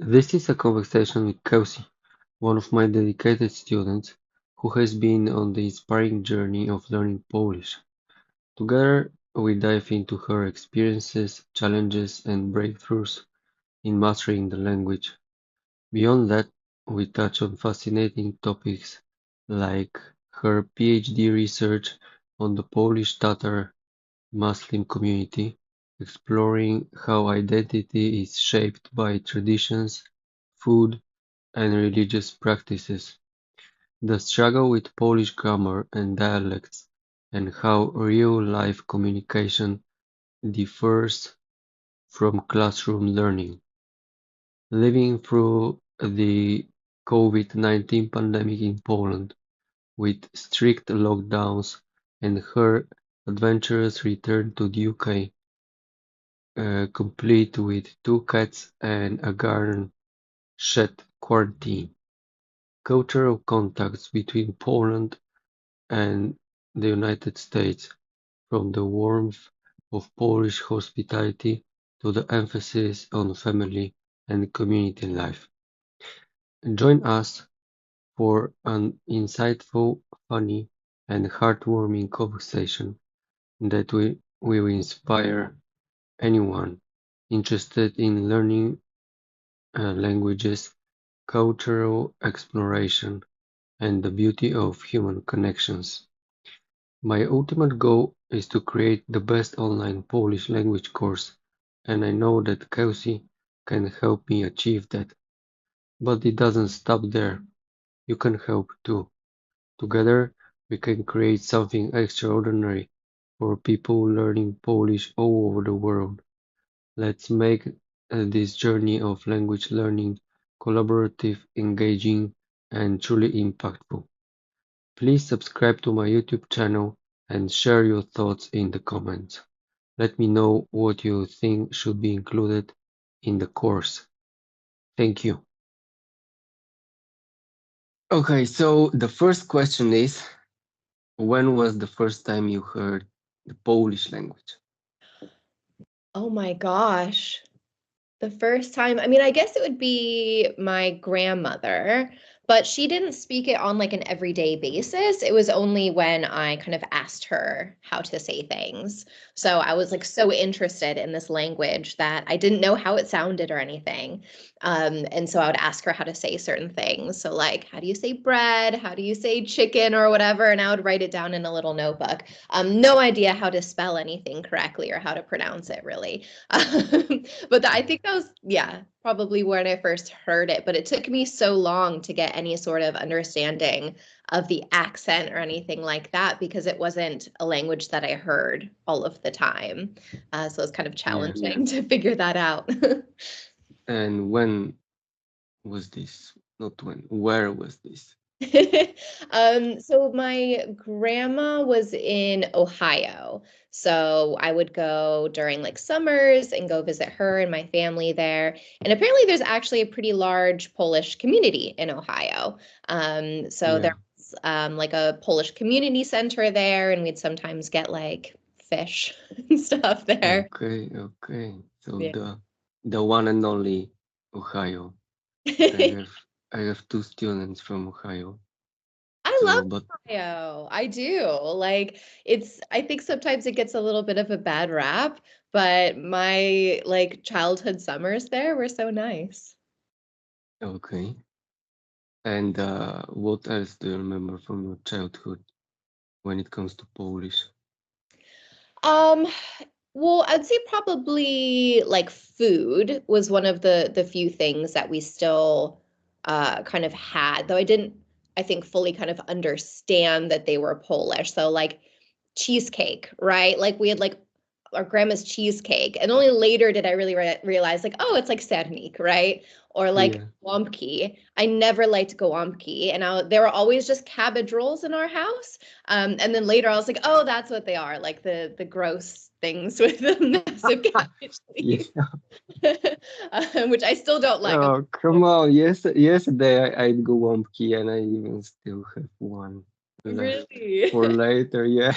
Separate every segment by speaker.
Speaker 1: This is a conversation with Kelsey, one of my dedicated students who has been on the inspiring journey of learning Polish. Together, we dive into her experiences, challenges, and breakthroughs in mastering the language. Beyond that, we touch on fascinating topics like her PhD research on the Polish Tatar Muslim community, exploring how identity is shaped by traditions, food, and religious practices, the struggle with Polish grammar and dialects, and how real-life communication differs from classroom learning. Living through the COVID-19 pandemic in Poland, with strict lockdowns, and her adventurous return to the UK, complete with two cats and a garden shed quarantine. Cultural contacts between Poland and the United States, from the warmth of Polish hospitality to the emphasis on family and community life. Join us for an insightful, funny, and heartwarming conversation that will inspire anyone interested in learning languages, cultural exploration, and the beauty of human connections. My ultimate goal is to create the best online Polish language course, and I know that Kelsey can help me achieve that. But it doesn't stop there. You can help too. Together, we can create something extraordinary for people learning Polish all over the world. Let's make this journey of language learning collaborative, engaging, and truly impactful. Please subscribe to my YouTube channel and share your thoughts in the comments. Let me know what you think should be included in the course. Thank you. Okay, so the first question is, when was the first time you heard the Polish language?
Speaker 2: Oh my gosh. The first time, I mean, I guess it would be my grandmother, but she didn't speak it on like an everyday basis. It was only when I kind of asked her how to say things. So I was like so interested in this language that I didn't know how it sounded or anything. And so I would ask her how to say certain things. So, like, how do you say bread? How do you say chicken or whatever? And I would write it down in a little notebook. No idea how to spell anything correctly or how to pronounce it really. But I think that was, yeah, probably when I first heard it. But it took me so long to get any sort of understanding of the accent or anything like that because it wasn't a language that I heard all of the time. So it's kind of
Speaker 1: Yeah.
Speaker 2: challenging to figure that out.
Speaker 1: And when was this? Not when. Where was this?
Speaker 2: So my grandma was in Ohio. So I would go during like summers and go visit her and my family there. And apparently there's actually a pretty large Polish community in Ohio. So
Speaker 1: Yeah.
Speaker 2: there was like a Polish community center there, and we'd sometimes get like fish and stuff there.
Speaker 1: Okay, okay. So
Speaker 2: Yeah.
Speaker 1: the one and only Ohio. I have I have two students from Ohio.
Speaker 2: I love
Speaker 1: So, but
Speaker 2: Ohio. I do. Like I think sometimes it gets a little bit of a bad rap, but my like childhood summers there were so nice.
Speaker 1: okay. And what else do you remember from your childhood when it comes to Polish?
Speaker 2: Um, well, I'd say probably like food was one of the few things that we still kind of had, though I didn't, I think, fully kind of understand that they were Polish. So like cheesecake, right? Like we had like our grandma's cheesecake, and only later did I really realize like, oh, it's like sernik, right? Or like
Speaker 1: Yeah,
Speaker 2: gołąbki. I never liked gołąbki, and there were always just cabbage rolls in our house. And then later I was like, oh, that's what they are, like the gross things with the massive cabbage leaves,
Speaker 1: yeah.
Speaker 2: which I still don't like.
Speaker 1: Oh, come on. Yesterday I ate gołąbki and I even still have one left
Speaker 2: Really?
Speaker 1: for later. Yeah.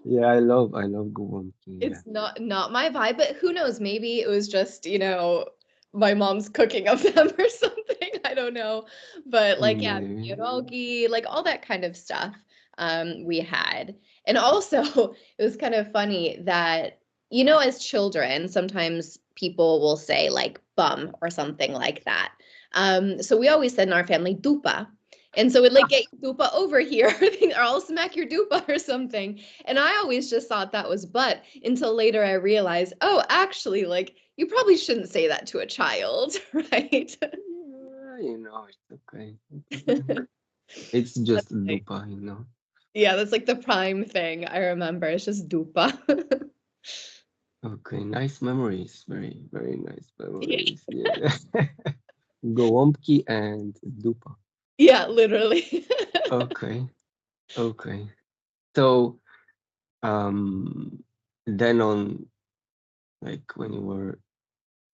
Speaker 1: Yeah, I love gołąbki. Yeah.
Speaker 2: It's not my vibe, but who knows? Maybe it was just, my mom's cooking of them or something. I don't know. But like, yeah,
Speaker 1: maybe.
Speaker 2: pierogi, like all that kind of stuff we had. And also, it was kind of funny that, as children, sometimes people will say like bum or something like that. So we always said in our family, dupa. And so we'd like get your dupa over here, or I'll smack your dupa or something. And I always just thought that was butt until later I realized, oh, actually, like you probably shouldn't say that to a child, right?
Speaker 1: Yeah, it's okay. It's just lupa,
Speaker 2: Yeah, that's like the prime thing I remember. It's just dupa.
Speaker 1: Okay, nice memories. Very, very nice
Speaker 2: Yeah,
Speaker 1: memories. Yeah. Gołąbki and dupa.
Speaker 2: yeah, literally.
Speaker 1: Okay, okay. So, um, then on, like when you were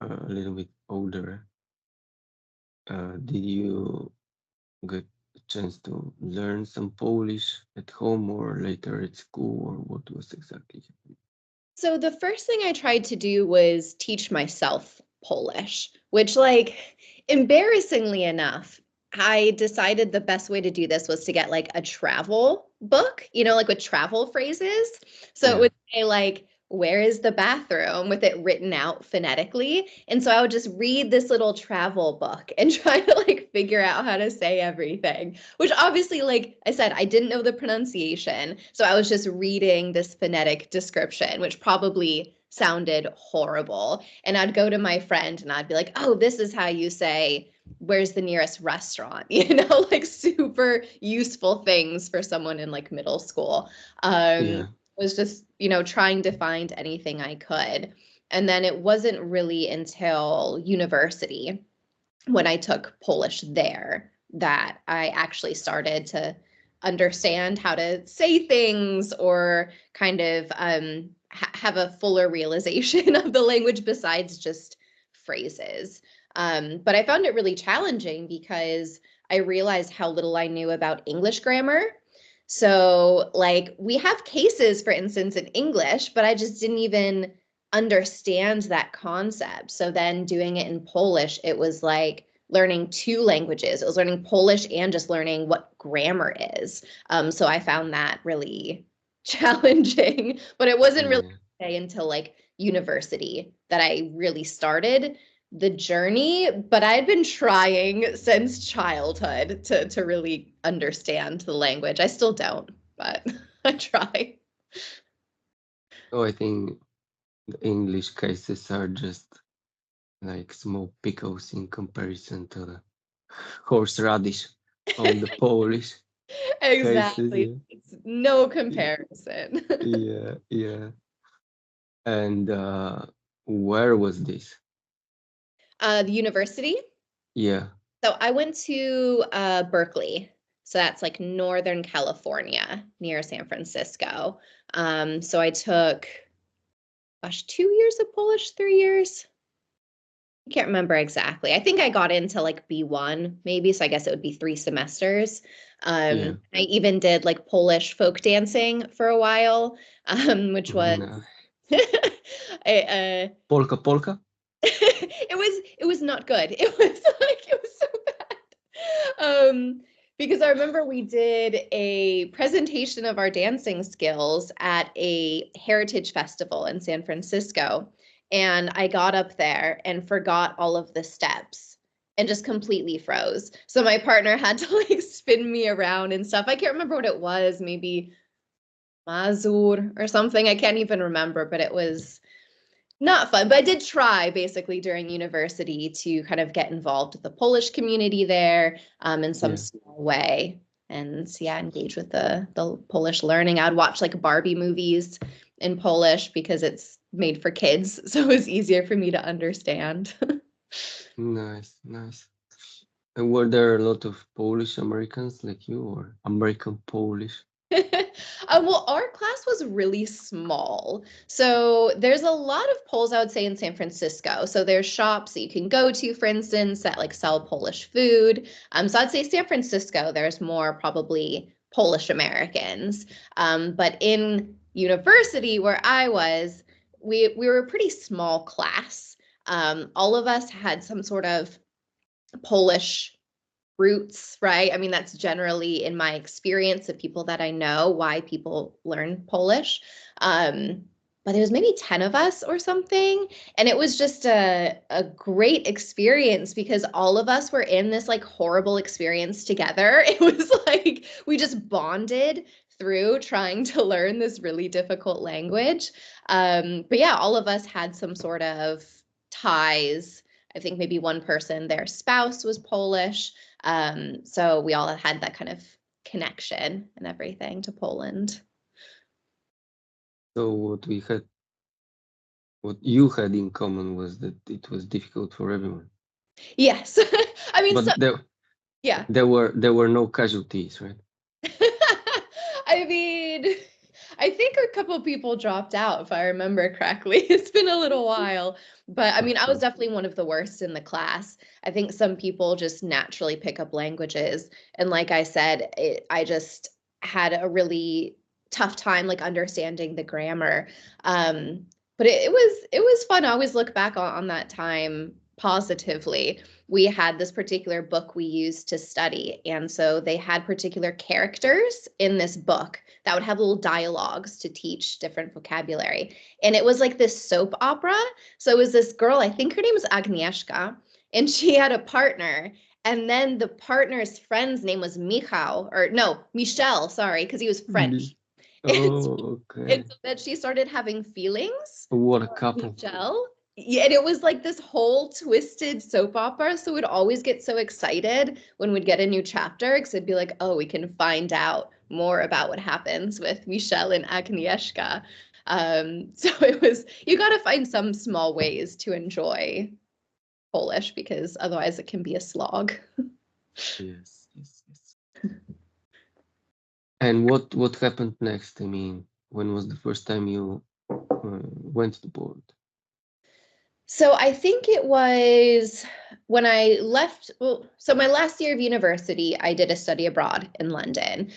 Speaker 1: a little bit older, did you get a chance to learn some Polish at home or later at school, or what was exactly happening?
Speaker 2: So the first thing I tried to do was teach myself Polish, which like embarrassingly enough, I decided the best way to do this was to get like a travel book, like with travel phrases. So it
Speaker 1: Yeah,
Speaker 2: would say like, where is the bathroom with it written out phonetically. And so I would just read this little travel book and try to like figure out how to say everything, which obviously, like I said, I didn't know the pronunciation. So I was just reading this phonetic description, which probably sounded horrible. And I'd go to my friend and I'd be like, oh, this is how you say, where's the nearest restaurant? Like super useful things for someone in like middle school.
Speaker 1: yeah,
Speaker 2: Was just, trying to find anything I could. And then it wasn't really until university when I took Polish there that I actually started to understand how to say things or kind of have a fuller realization of the language besides just phrases. But I found it really challenging because I realized how little I knew about English grammar. So, like, we have cases, for instance, in English, but I just didn't even understand that concept. So then doing it in Polish, it was like learning two languages. It was learning Polish and just learning what grammar is. So I found that really challenging, but it wasn't really
Speaker 1: yeah.
Speaker 2: until like university that I really started the journey, but I'd been trying since childhood to really understand the language. I still don't, but I try.
Speaker 1: So I think the English cases are just like small pickles in comparison to the horseradish on the Polish cases.
Speaker 2: Exactly.
Speaker 1: Yeah,
Speaker 2: It's no
Speaker 1: yeah,
Speaker 2: comparison.
Speaker 1: yeah, yeah. And where was this?
Speaker 2: The university.
Speaker 1: Yeah,
Speaker 2: So I went to Berkeley. So that's like Northern California near San Francisco. So I took, gosh, 2 years of Polish, 3 years. I can't remember exactly. I think I got into like B1 maybe, so I guess it would be 3 semesters.
Speaker 1: yeah.
Speaker 2: I even did like Polish folk dancing for a while, which was
Speaker 1: No.
Speaker 2: I,
Speaker 1: Polka, polka?
Speaker 2: it was not good. It was so bad. Because I remember we did a presentation of our dancing skills at a heritage festival in San Francisco. And I got up there and forgot all of the steps and just completely froze. So my partner had to like spin me around and stuff. I can't remember what it was, maybe Mazur or something. I can't even remember, but it was not fun. But I did try basically during university to kind of get involved with the Polish community there in some
Speaker 1: Yeah.
Speaker 2: small way. And yeah, engage with the Polish learning. I'd watch like Barbie movies in Polish because it's made for kids, so it was easier for me to understand.
Speaker 1: Nice, nice. And were there a lot of Polish Americans like you, or American Polish?
Speaker 2: Well, our class was really small. So there's a lot of Poles, I would say, in San Francisco. So there's shops that you can go to, for instance, that like sell Polish food. So I'd say San Francisco, there's more probably Polish Americans. But in university where I was, we were a pretty small class. All of us had some sort of Polish roots, right? I mean, that's generally in my experience of people that I know why people learn Polish. But there was maybe 10 of us or something. And it was just a great experience because all of us were in this like horrible experience together. It was like we just bonded through trying to learn this really difficult language. But yeah, all of us had some sort of ties. I think maybe one person, their spouse was Polish. So we all had that kind of connection and everything to Poland.
Speaker 1: So what you had in common was that it was difficult for everyone.
Speaker 2: Yes. I mean, so
Speaker 1: But
Speaker 2: yeah.
Speaker 1: there were no casualties, right?
Speaker 2: I mean, I think a couple of people dropped out, if I remember correctly. It's been a little while, but I mean, I was
Speaker 1: Okay.
Speaker 2: definitely one of the worst in the class. I think some people just naturally pick up languages, and like I said, I just had a really tough time like understanding the grammar. But it was fun. I always look back on that time positively. We had this particular book we used to study. And so they had particular characters in this book that would have little dialogues to teach different vocabulary. And it was like this soap opera. So it was this girl, I think her name was Agnieszka, and she had a partner. And then the partner's friend's name was Michał, or no, Michel, sorry, because he was French. And
Speaker 1: Oh,
Speaker 2: and
Speaker 1: okay.
Speaker 2: so then she started having feelings
Speaker 1: What a
Speaker 2: for
Speaker 1: couple.
Speaker 2: Michelle. Yeah, and it was like this whole twisted soap opera. So we'd always get so excited when we'd get a new chapter because it'd be like, oh, we can find out more about what happens with Michelle and Agnieszka. So it was, you got to find some small ways to enjoy Polish because otherwise it can be a slog.
Speaker 1: Yes, yes, yes. And what happened next? I mean, when was the first time you went to Poland?
Speaker 2: So I think it was when I left. Well, so my last year of university, I did a study abroad in London.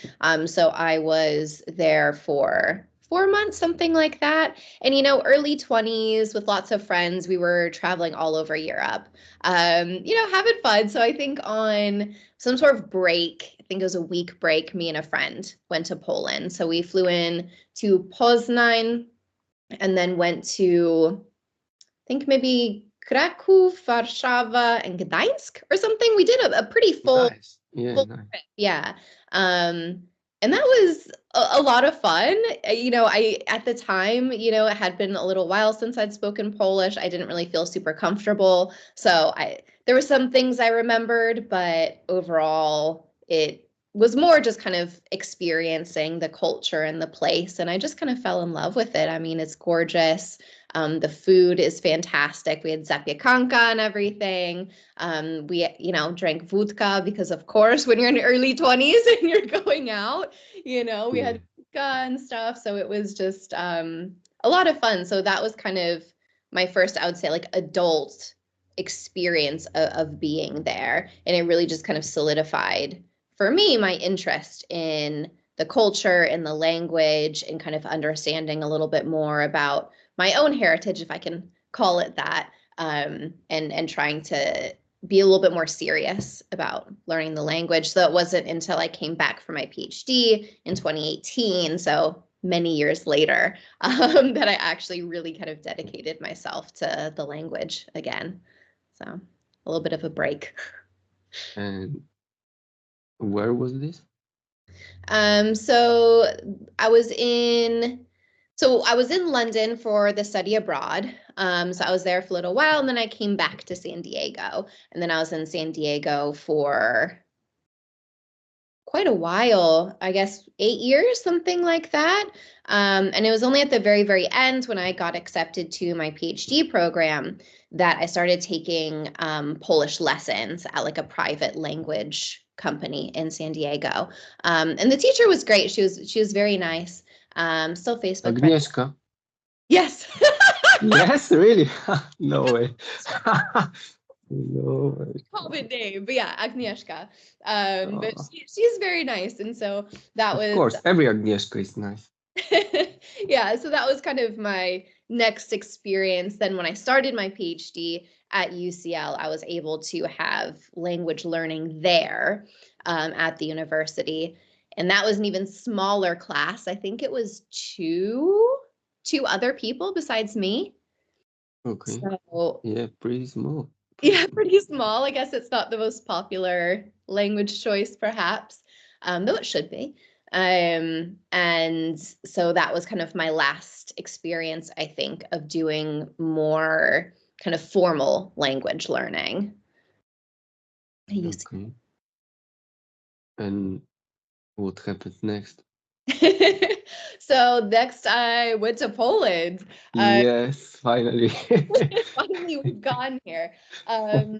Speaker 2: So I was there for 4 months, something like that. And early 20s with lots of friends, we were traveling all over Europe. Having fun. So I think on some sort of break, I think it was a week break, me and a friend went to Poland. So we flew in to Poznan and then went to think maybe Kraków, Warszawa, and Gdańsk or something. We did a pretty full
Speaker 1: Nice. Yeah,
Speaker 2: full
Speaker 1: nice.
Speaker 2: trip. Yeah. And that was a lot of fun. I at the time, it had been a little while since I'd spoken Polish. I didn't really feel super comfortable. So there were some things I remembered, but overall it was more just kind of experiencing the culture and the place. And I just kind of fell in love with it. I mean, it's gorgeous. The food is fantastic. We had zapiekanka and everything. We, drank vodka because, of course, when you're in your early 20s and you're going out, we
Speaker 1: Yeah.
Speaker 2: had vodka and stuff. So it was just a lot of fun. So that was kind of my first, I would say, like adult experience of being there. And it really just kind of solidified for me my interest in the culture and the language and kind of understanding a little bit more about my own heritage, if I can call it that, and trying to be a little bit more serious about learning the language. So it wasn't until I came back for my PhD in 2018, so many years later, that I actually really kind of dedicated myself to the language again. So a little bit of a break.
Speaker 1: And where was this?
Speaker 2: So I was in London for the study abroad. So I was there for a little while and then I came back to San Diego. And then I was in San Diego for quite a while, I guess 8 years, something like that. And it was only at the very, very end when I got accepted to my PhD program that I started taking Polish lessons at like a private language company in San Diego. And the teacher was great. She was very nice. Still Facebook friends.
Speaker 1: Agnieszka.
Speaker 2: Yes.
Speaker 1: Yes, really? No way. No way.
Speaker 2: Common name, but yeah, Agnieszka. But
Speaker 1: Oh,
Speaker 2: she's very nice, and so that
Speaker 1: of
Speaker 2: was
Speaker 1: course, every Agnieszka is nice.
Speaker 2: yeah, so that was kind of my next experience, then when I started my PhD at UCL, I was able to have language learning there at the university. And that was an even smaller class. I think it was two other people besides me.
Speaker 1: Okay.
Speaker 2: So
Speaker 1: Yeah, pretty small. Pretty
Speaker 2: yeah,
Speaker 1: small.
Speaker 2: pretty small. I guess it's not the most popular language choice, perhaps, though it should be. And so that was kind of my last experience, I think, of doing more kind of formal language learning. You
Speaker 1: Okay. And what happened next?
Speaker 2: see. So next I went to Poland.
Speaker 1: Yes, finally.
Speaker 2: Finally, we've gone here. Um,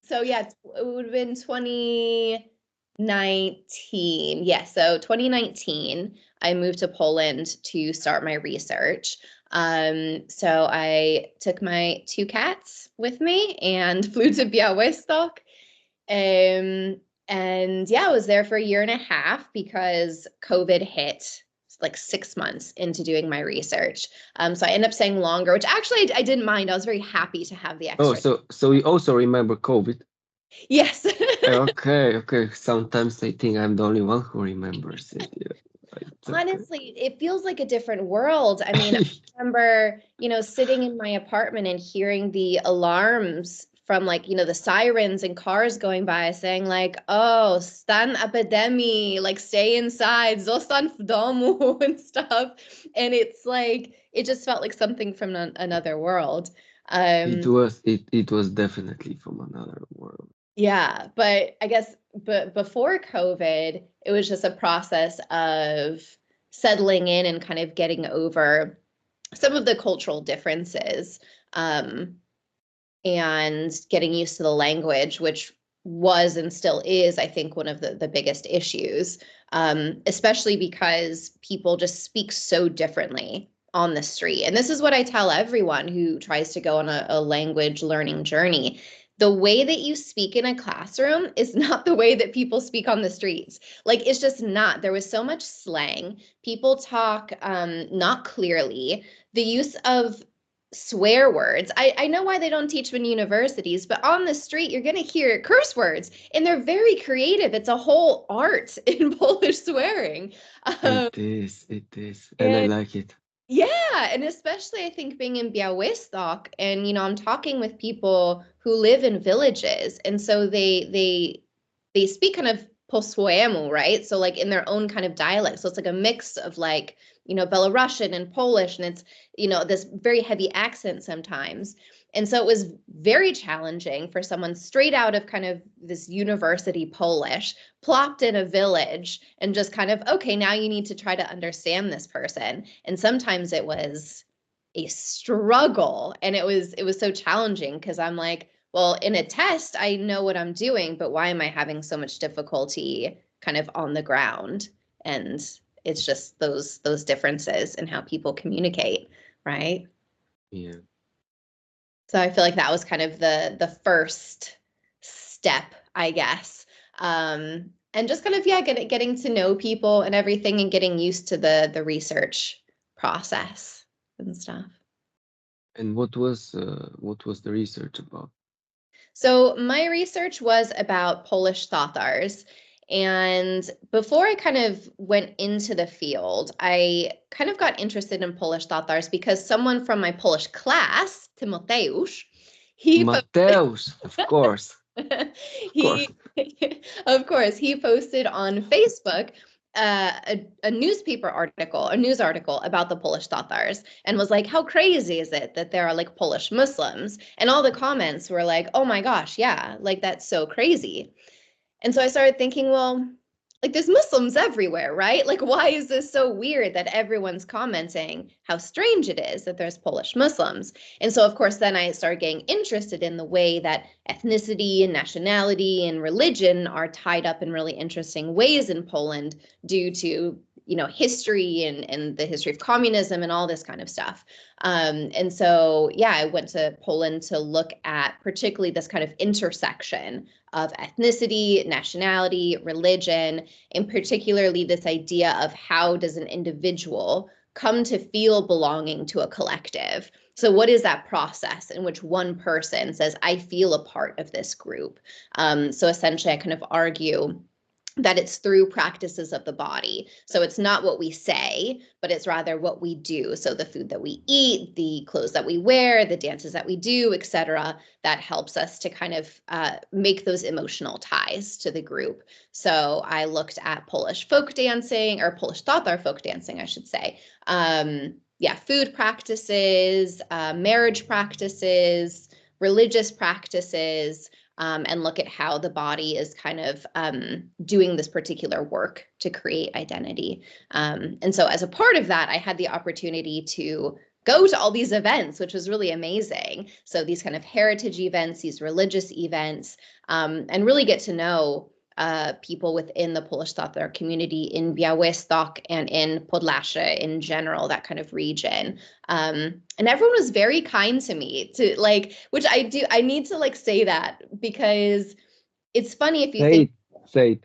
Speaker 2: So yeah, it would have been 2019. Yeah, so 2019, I moved to Poland to start my research. So I took my two cats with me and flew to Białystok. Um, and yeah, I was there for a year and a half because COVID hit like 6 months into doing my research. So I ended up staying longer, which actually I didn't mind. I was very happy to have the
Speaker 1: Oh,
Speaker 2: extra.
Speaker 1: so you also remember COVID?
Speaker 2: Yes.
Speaker 1: Okay, okay. Sometimes I think I'm the only one who remembers it. Yeah, it's okay.
Speaker 2: Honestly, it feels like a different world. I mean, I remember, sitting in my apartment and hearing the alarms from like, the sirens and cars going by saying like, oh, stan epidemi, like stay inside, zostań w domu and stuff. And it's like, it just felt like something from another world.
Speaker 1: It was definitely from another world.
Speaker 2: Yeah, but I guess but before COVID, it was just a process of settling in and kind of getting over some of the cultural differences, um, and getting used to the language, which was and still is, I think, one of the biggest issues, especially because people just speak so differently on the street. And this is what I tell everyone who tries to go on a language learning journey. The way that you speak in a classroom is not the way that people speak on the streets. Like, it's just not. There was so much slang. People talk not clearly. The use of swear words. I know why they don't teach them in universities, but on the street, you're going to hear curse words, and they're very creative. It's a whole art in Polish swearing. Um,
Speaker 1: It is, and I
Speaker 2: and
Speaker 1: like it.
Speaker 2: yeah, and especially I think being in Białystok, and I'm talking with people who live in villages, and so they speak kind of po swojemu, right? So like in their own kind of dialect. So it's like a mix of like, Belarusian and Polish, and it's, this very heavy accent sometimes. And so it was very challenging for someone straight out of kind of this university Polish, plopped in a village, and just kind of, okay, now you need to try to understand this person. And sometimes it was a struggle, and it was so challenging because I'm like, well, in a test, I know what I'm doing, but why am I having so much difficulty kind of on the ground? And it's just those differences in how people communicate, right?
Speaker 1: Yeah,
Speaker 2: So I feel like that was kind of the first step, I guess. And just kind of, yeah, getting to know people and everything, and getting used to the research process and stuff.
Speaker 1: and what was the research about?
Speaker 2: So my research was about Polish Tathars. And before I kind of went into the field, I kind of got interested in Polish Tathars because someone from my Polish class, Timoteusz, he
Speaker 1: Mateusz, of course, of course.
Speaker 2: he of course he posted on Facebook a newspaper article, a news article about the Polish Tatars, and was like, how crazy is it that there are like Polish Muslims? And all the comments were like, oh my gosh, yeah, like that's so crazy. And so I started thinking, well, like there's Muslims everywhere, right? Like, why is this so weird that everyone's commenting how strange it is that there's Polish Muslims? And so, of course, then I started getting interested in the way that ethnicity and nationality and religion are tied up in really interesting ways in Poland due to, history and the history of communism and all this kind of stuff. And so, yeah, I went to Poland to look at particularly this kind of intersection of ethnicity, nationality, religion, and particularly this idea of how does an individual come to feel belonging to a collective. So what is that process in which one person says, I feel a part of this group? So essentially, I kind of argue that it's through practices of the body. So it's not what we say, but it's rather what we do. So the food that we eat, the clothes that we wear, the dances that we do, etc., that helps us to kind of make those emotional ties to the group. So I looked at Polish folk dancing, or Polish Tatar folk dancing, I should say. Yeah, food practices, marriage practices, religious practices, and look at how the body is kind of doing this particular work to create identity. And so as a part of that, I had the opportunity to go to all these events, which was really amazing. So these kind of heritage events, these religious events, and really get to know people within the Polish Tatar community in Białystok and in Podlasie in general, that kind of region. And everyone was very kind to me, to like, which I need to like say that, because it's funny if you think,
Speaker 1: Say it.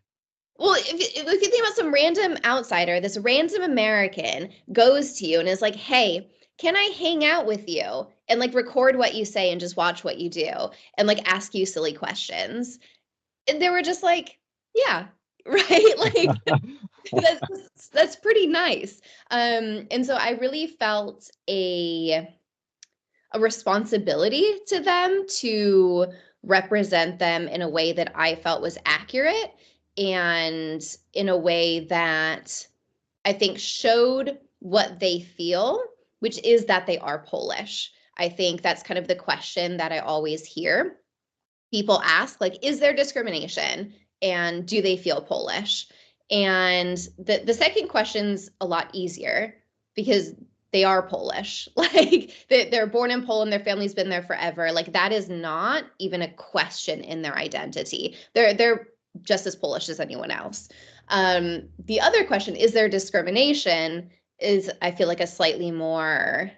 Speaker 2: well, if you think about some random outsider, this random American goes to you and is like, hey, can I hang out with you and like record what you say and just watch what you do and like ask you silly questions? And they were just like, yeah, right? Like that's pretty nice. And so I really felt a responsibility to them to represent them in a way that I felt was accurate and in a way that I think showed what they feel, which is that they are Polish. I think that's kind of the question that I always hear people ask, like, is there discrimination and do they feel Polish? And the second question's a lot easier because they are Polish. Like they're born in Poland, their family's been there forever. Like that is not even a question in their identity. They're just as Polish as anyone else. The other question, is there discrimination, is I feel like a slightly more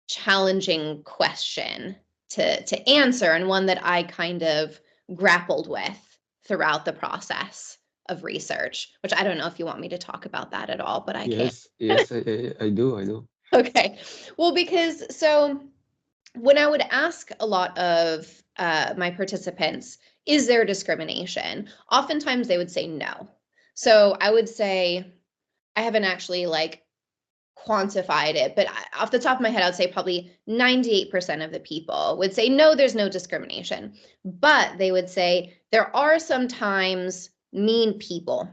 Speaker 2: challenging question to answer, and one that I kind of grappled with throughout the process of research, which I don't know if you want me to talk about that at all, but I can.
Speaker 1: Yes, I do, I do.
Speaker 2: Okay. Well, because so when I would ask a lot of my participants, is there discrimination? Oftentimes they would say no. So I would say, I haven't actually like quantified it, but off the top of my head, I would say probably 98% of the people would say, no, there's no discrimination. But they would say, there are sometimes mean people.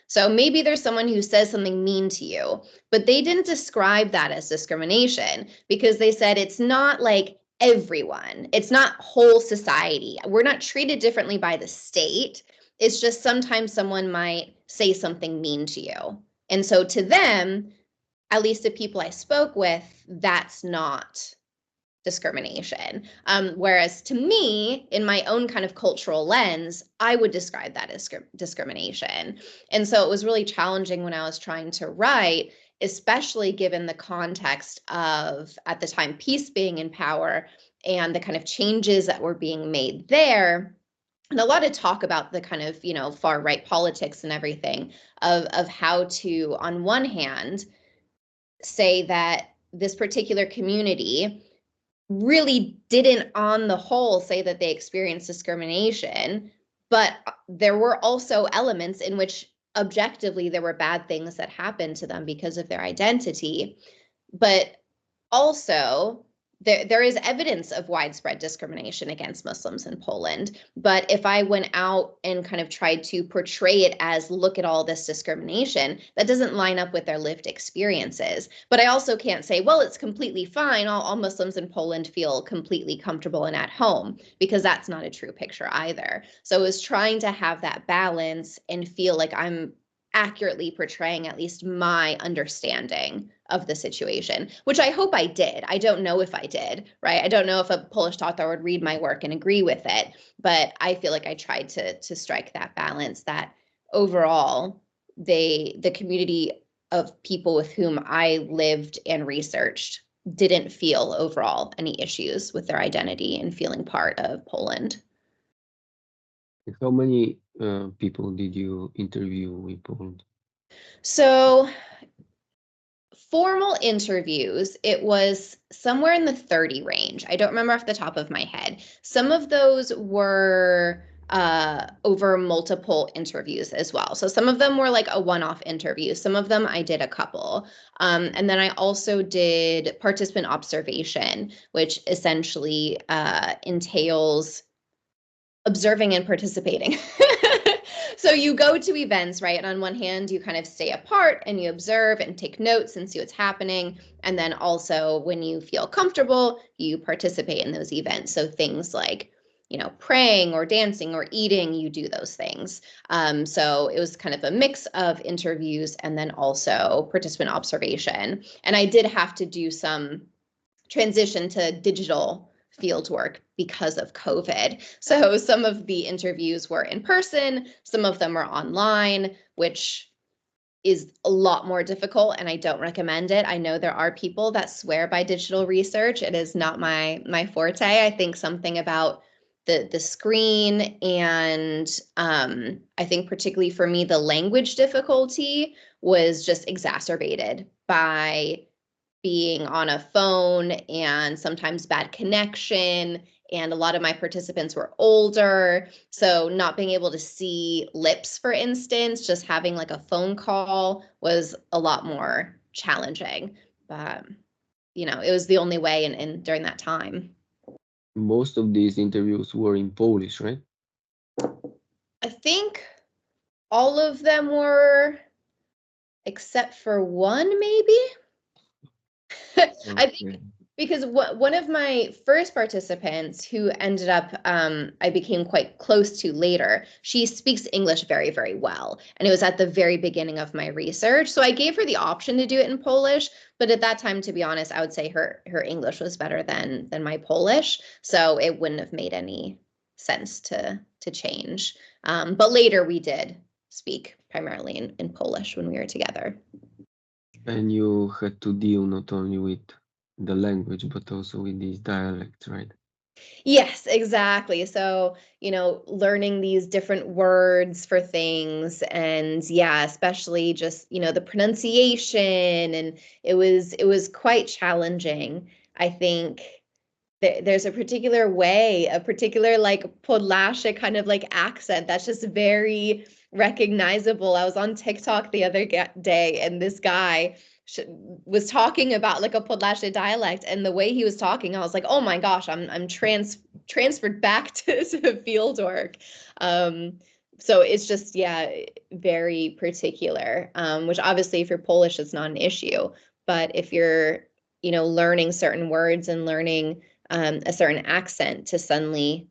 Speaker 2: So maybe there's someone who says something mean to you, but they didn't describe that as discrimination because they said it's not like everyone, it's not whole society. We're not treated differently by the state. It's just sometimes someone might say something mean to you. And so to them, at least the people I spoke with, that's not discrimination. Whereas to me, in my own kind of cultural lens, I would describe that as discrimination. And so it was really challenging when I was trying to write, especially given the context of, at the time, peace being in power and the kind of changes that were being made there. And a lot of talk about the kind of, far right politics and everything of how to, on one hand, say that this particular community really didn't, on the whole, say that they experienced discrimination, but there were also elements in which objectively there were bad things that happened to them because of their identity. But also, there is evidence of widespread discrimination against Muslims in Poland. But if I went out and kind of tried to portray it as, look at all this discrimination, that doesn't line up with their lived experiences. But I also can't say, well, it's completely fine. All Muslims in Poland feel completely comfortable and at home, because that's not a true picture either. So I was trying to have that balance and feel like I'm accurately portraying at least my understanding of the situation, which I hope I did. I don't know if I did, right? I don't know if a Polish Tatar would read my work and agree with it, but I feel like I tried to strike that balance that overall the community of people with whom I lived and researched didn't feel overall any issues with their identity and feeling part of Poland.
Speaker 1: How many people did you interview in Poland?
Speaker 2: So formal interviews, it was somewhere in the 30 range. I don't remember off the top of my head. Some of those were over multiple interviews as well. So some of them were like a one-off interview. Some of them I did a couple. And then I also did participant observation, which essentially entails observing and participating. So you go to events, right? And on one hand, you kind of stay apart and you observe and take notes and see what's happening. And then also when you feel comfortable, you participate in those events. So things like, praying or dancing or eating, you do those things. So it was kind of a mix of interviews and then also participant observation. And I did have to do some transition to digital field work because of COVID. So some of the interviews were in person, some of them were online, which is a lot more difficult and I don't recommend it. I know there are people that swear by digital research. It is not my forte. I think something about the screen and I think particularly for me, the language difficulty was just exacerbated by being on a phone and sometimes bad connection. And a lot of my participants were older. So not being able to see lips, for instance, just having like a phone call was a lot more challenging. But, it was the only way in during that time.
Speaker 1: Most of these interviews were in Polish, right?
Speaker 2: I think all of them were, except for one, maybe. I think
Speaker 1: Okay.
Speaker 2: because one of my first participants who ended up I became quite close to later, she speaks English very, very well. And it was at the very beginning of my research. So I gave her the option to do it in Polish. But at that time, to be honest, I would say her English was better than my Polish. So it wouldn't have made any sense to change. But later we did speak primarily in Polish when we were together.
Speaker 1: And you had to deal not only with the language, but also with these dialects, right?
Speaker 2: Yes, exactly. So, learning these different words for things and yeah, especially just, the pronunciation and it was quite challenging. I think there's a particular way, a particular like Podlashe kind of like accent that's just very recognizable. I was on TikTok the other day and this guy was talking about like a Podlashe dialect and the way he was talking, I was like, oh my gosh, I'm transferred back to field work. So it's just, yeah, very particular, which obviously if you're Polish, it's not an issue. But if you're, learning certain words and learning a certain accent to suddenly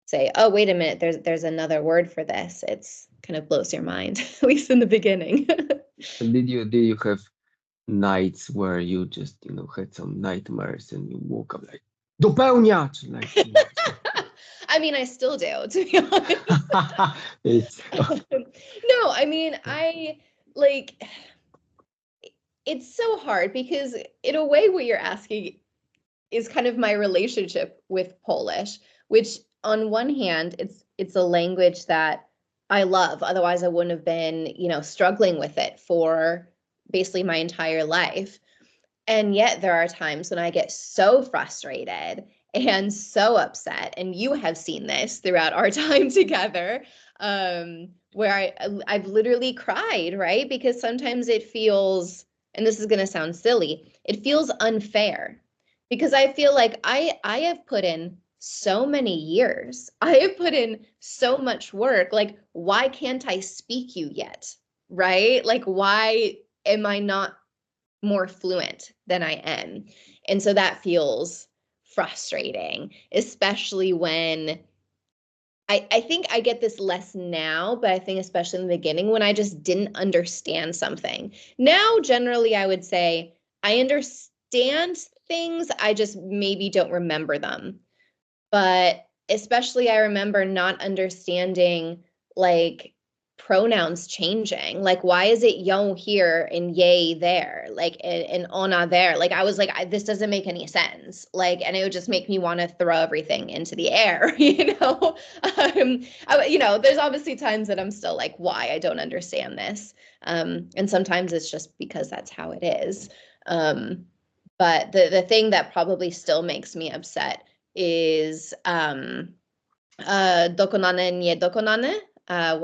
Speaker 2: say, oh, wait a minute, there's another word for this. It's kind of blows your mind, at least in the beginning.
Speaker 1: And did you have nights where you just, had some nightmares and you woke up like dopełniać, like,
Speaker 2: I mean, I still do, to be honest.
Speaker 1: it's
Speaker 2: No, I mean, I like it's so hard because in a way what you're asking is kind of my relationship with Polish, which on one hand, it's a language that I love. Otherwise, I wouldn't have been, struggling with it for basically my entire life. And yet there are times when I get so frustrated and so upset, and you have seen this throughout our time together, where I've literally cried, right? Because sometimes it feels, and this is going to sound silly, it feels unfair because I feel like I have put in so many years. I have put in so much work. Like, why can't I speak you yet? Right? Like, why am I not more fluent than I am? And so that feels frustrating, especially when I think I get this less now, but I think especially in the beginning when I just didn't understand something. Now, generally, I would say I understand things, I just maybe don't remember them. But especially I remember not understanding like pronouns changing. Like, why is it yo here and yay there? Like, and ona there? Like, I was like, this doesn't make any sense. Like, and it would just make me want to throw everything into the air, there's obviously times that I'm still like, why? I don't understand this. And sometimes it's just because that's how it is. But the thing that probably still makes me upset is dokonane nie dokonane.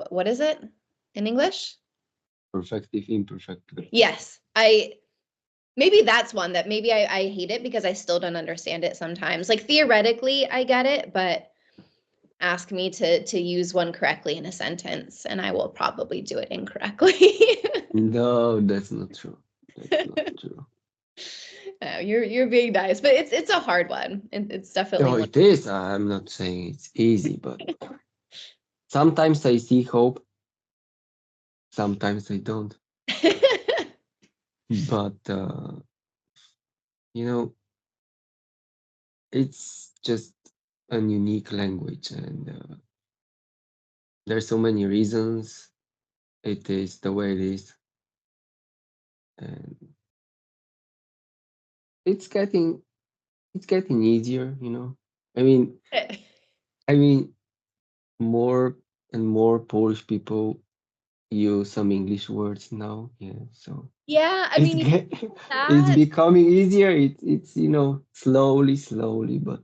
Speaker 2: What is it in English?
Speaker 1: Perfective imperfective.
Speaker 2: Yes, maybe that's one that maybe I hate it because I still don't understand it sometimes. Like theoretically, I get it, but ask me to use one correctly in a sentence, and I will probably do it incorrectly.
Speaker 1: No, that's not true. That's not true.
Speaker 2: No, you're being nice, but it's a hard one. It's definitely
Speaker 1: No,
Speaker 2: one.
Speaker 1: it is. I'm not saying it's easy, but sometimes I see hope, sometimes I don't. But you know, it's just an unique language, and there's so many reasons it is the way it is, and it's getting it's getting easier. I mean, I mean, more and more Polish people use some English words now. Yeah, so
Speaker 2: Yeah, I
Speaker 1: it's
Speaker 2: mean,
Speaker 1: get, it's
Speaker 2: that
Speaker 1: becoming easier. It's slowly, but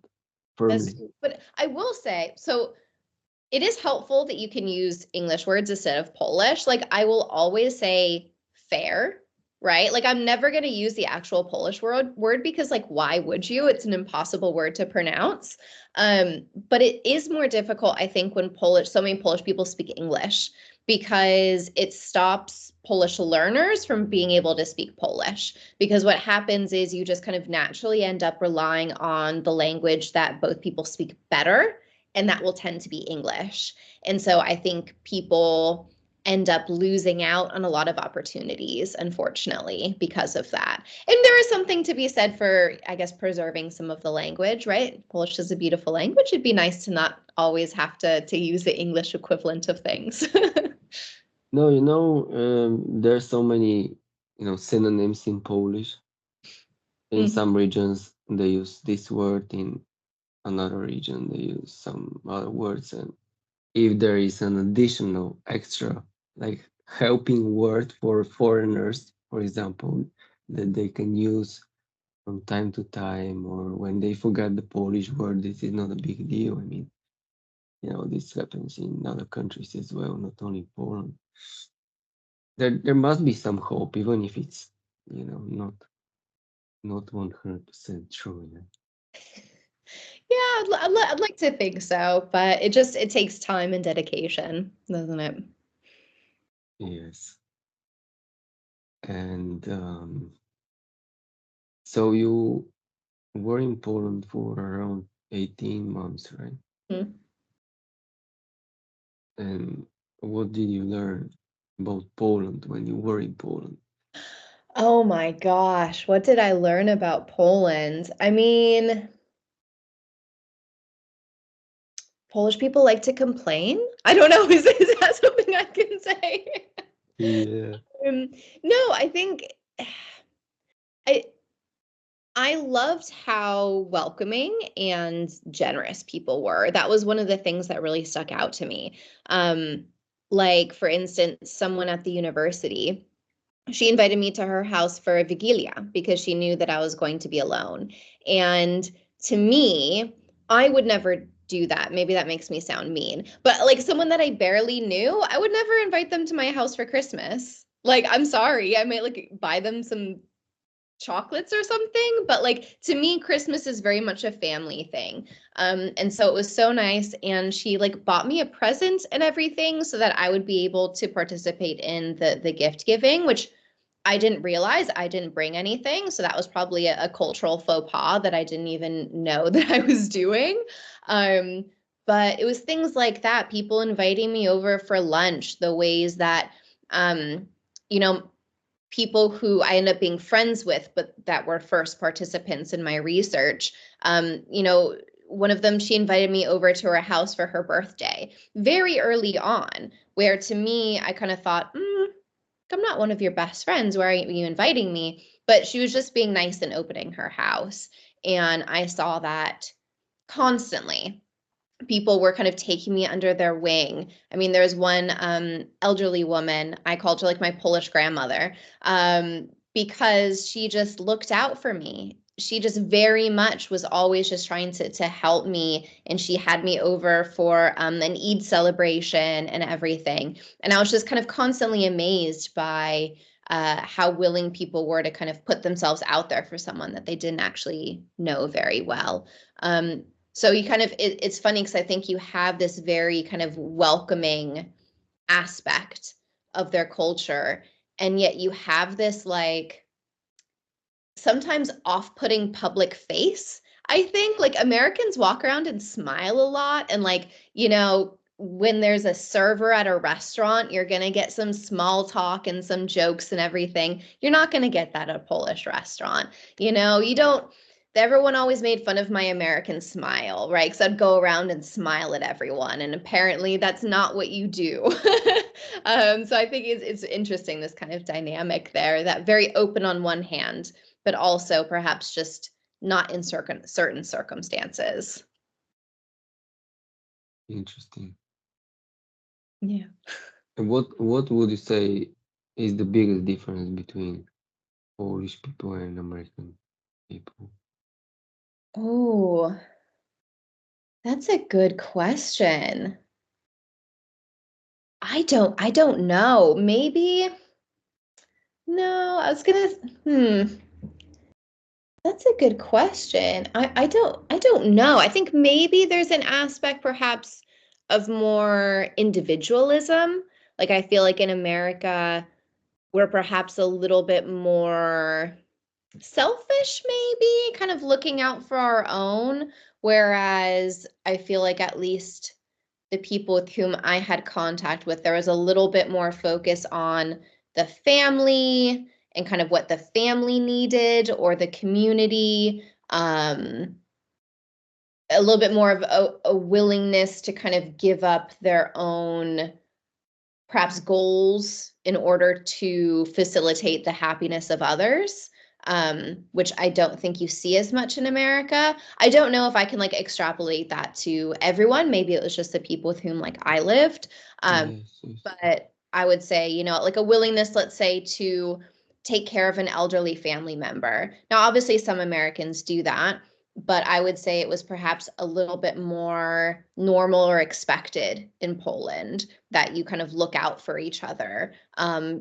Speaker 2: that's,
Speaker 1: firmly.
Speaker 2: but I will say, so it is helpful that you can use English words instead of Polish. Like I will always say fair, right? Like I'm never going to use the actual Polish word because like why would you? It's an impossible word to pronounce. But it is more difficult, I think, when so many Polish people speak English because it stops Polish learners from being able to speak Polish. Because what happens is you just kind of naturally end up relying on the language that both people speak better, and that will tend to be English. And so I think people end up losing out on a lot of opportunities, unfortunately, because of that. And there is something to be said for, I guess, preserving some of the language, right? Polish is a beautiful language. It'd be nice to not always have to use the English equivalent of things.
Speaker 1: No, there's so many synonyms in Polish. In
Speaker 2: Mhm.
Speaker 1: some regions they use this word, in another region they use some other words, and if there is an additional extra like helping word for foreigners, for example, that they can use from time to time, or when they forget the Polish word, this is not a big deal. I mean, this happens in other countries as well, not only Poland. There must be some hope, even if it's not 100% true. Yeah.
Speaker 2: Yeah, I'd like to think so, but it takes time and dedication, doesn't it?
Speaker 1: Yes. And so you were in Poland for around 18 months, right?
Speaker 2: Mhm.
Speaker 1: And what did you learn about Poland when you were in Poland?
Speaker 2: Oh my gosh, what did I learn about Poland? I mean, Polish people like to complain. I don't know. Is that something I can say?
Speaker 1: Yeah.
Speaker 2: Um, no, I think I I loved how welcoming and generous people were. That was one of the things that really stuck out to me. Um, like for instance, someone at the university, she invited me to her house for a vigilia because she knew that I was going to be alone. And to me, I would never do that. Maybe that makes me sound mean, but like someone that I barely knew, I would never invite them to my house for Christmas. Like, I'm sorry, I might like buy them some chocolates or something, but like to me Christmas is very much a family thing. And so it was so nice, and she like bought me a present and everything so that I would be able to participate in the gift giving, which I didn't realize I didn't bring anything. So that was probably a cultural faux pas that I didn't even know that I was doing. Um, but it was things like that, people inviting me over for lunch, the ways that um, you know, people who I end up being friends with, but that were first participants in my research. One of them, she invited me over to her house for her birthday very early on, where to me, I kind of thought, I'm not one of your best friends. Why are you inviting me? But she was just being nice and opening her house. And I saw that constantly. People were kind of taking me under their wing. I mean, there was one elderly woman, I called her like my Polish grandmother. because she just looked out for me. She just very much was always just trying to help me, and she had me over for an Eid celebration and everything. And I was just kind of constantly amazed by how willing people were to kind of put themselves out there for someone that they didn't actually know very well. Um, so you kind of it's funny because I think you have this very kind of welcoming aspect of their culture, and yet you have this like sometimes off-putting public face. I think like Americans walk around and smile a lot, and like, when there's a server at a restaurant, you're going to get some small talk and some jokes and everything. You're not going to get that at a Polish restaurant. You don't. Everyone always made fun of my American smile, right? Because I'd go around and smile at everyone, and apparently that's not what you do. So I think it's interesting, this kind of dynamic there, that very open on one hand, but also perhaps just not in certain circumstances.
Speaker 1: Interesting.
Speaker 2: Yeah.
Speaker 1: And what would you say is the biggest difference between Polish people and American people?
Speaker 2: Oh, that's a good question. I don't know. Maybe, no, I was gonna, that's a good question. I don't know. I think maybe there's an aspect perhaps of more individualism. Like I feel like in America, we're perhaps a little bit more selfish, maybe, kind of looking out for our own. Whereas I feel like at least the people with whom I had contact with, there was a little bit more focus on the family and kind of what the family needed or the community. A little bit more of a willingness to kind of give up their own perhaps goals in order to facilitate the happiness of others, which I don't think you see as much in America. I don't know if I can like extrapolate that to everyone. Maybe it was just the people with whom like I lived.
Speaker 1: Yes, yes.
Speaker 2: But I would say, like a willingness, let's say, to take care of an elderly family member. Now, obviously, some Americans do that, but I would say it was perhaps a little bit more normal or expected in Poland that you kind of look out for each other.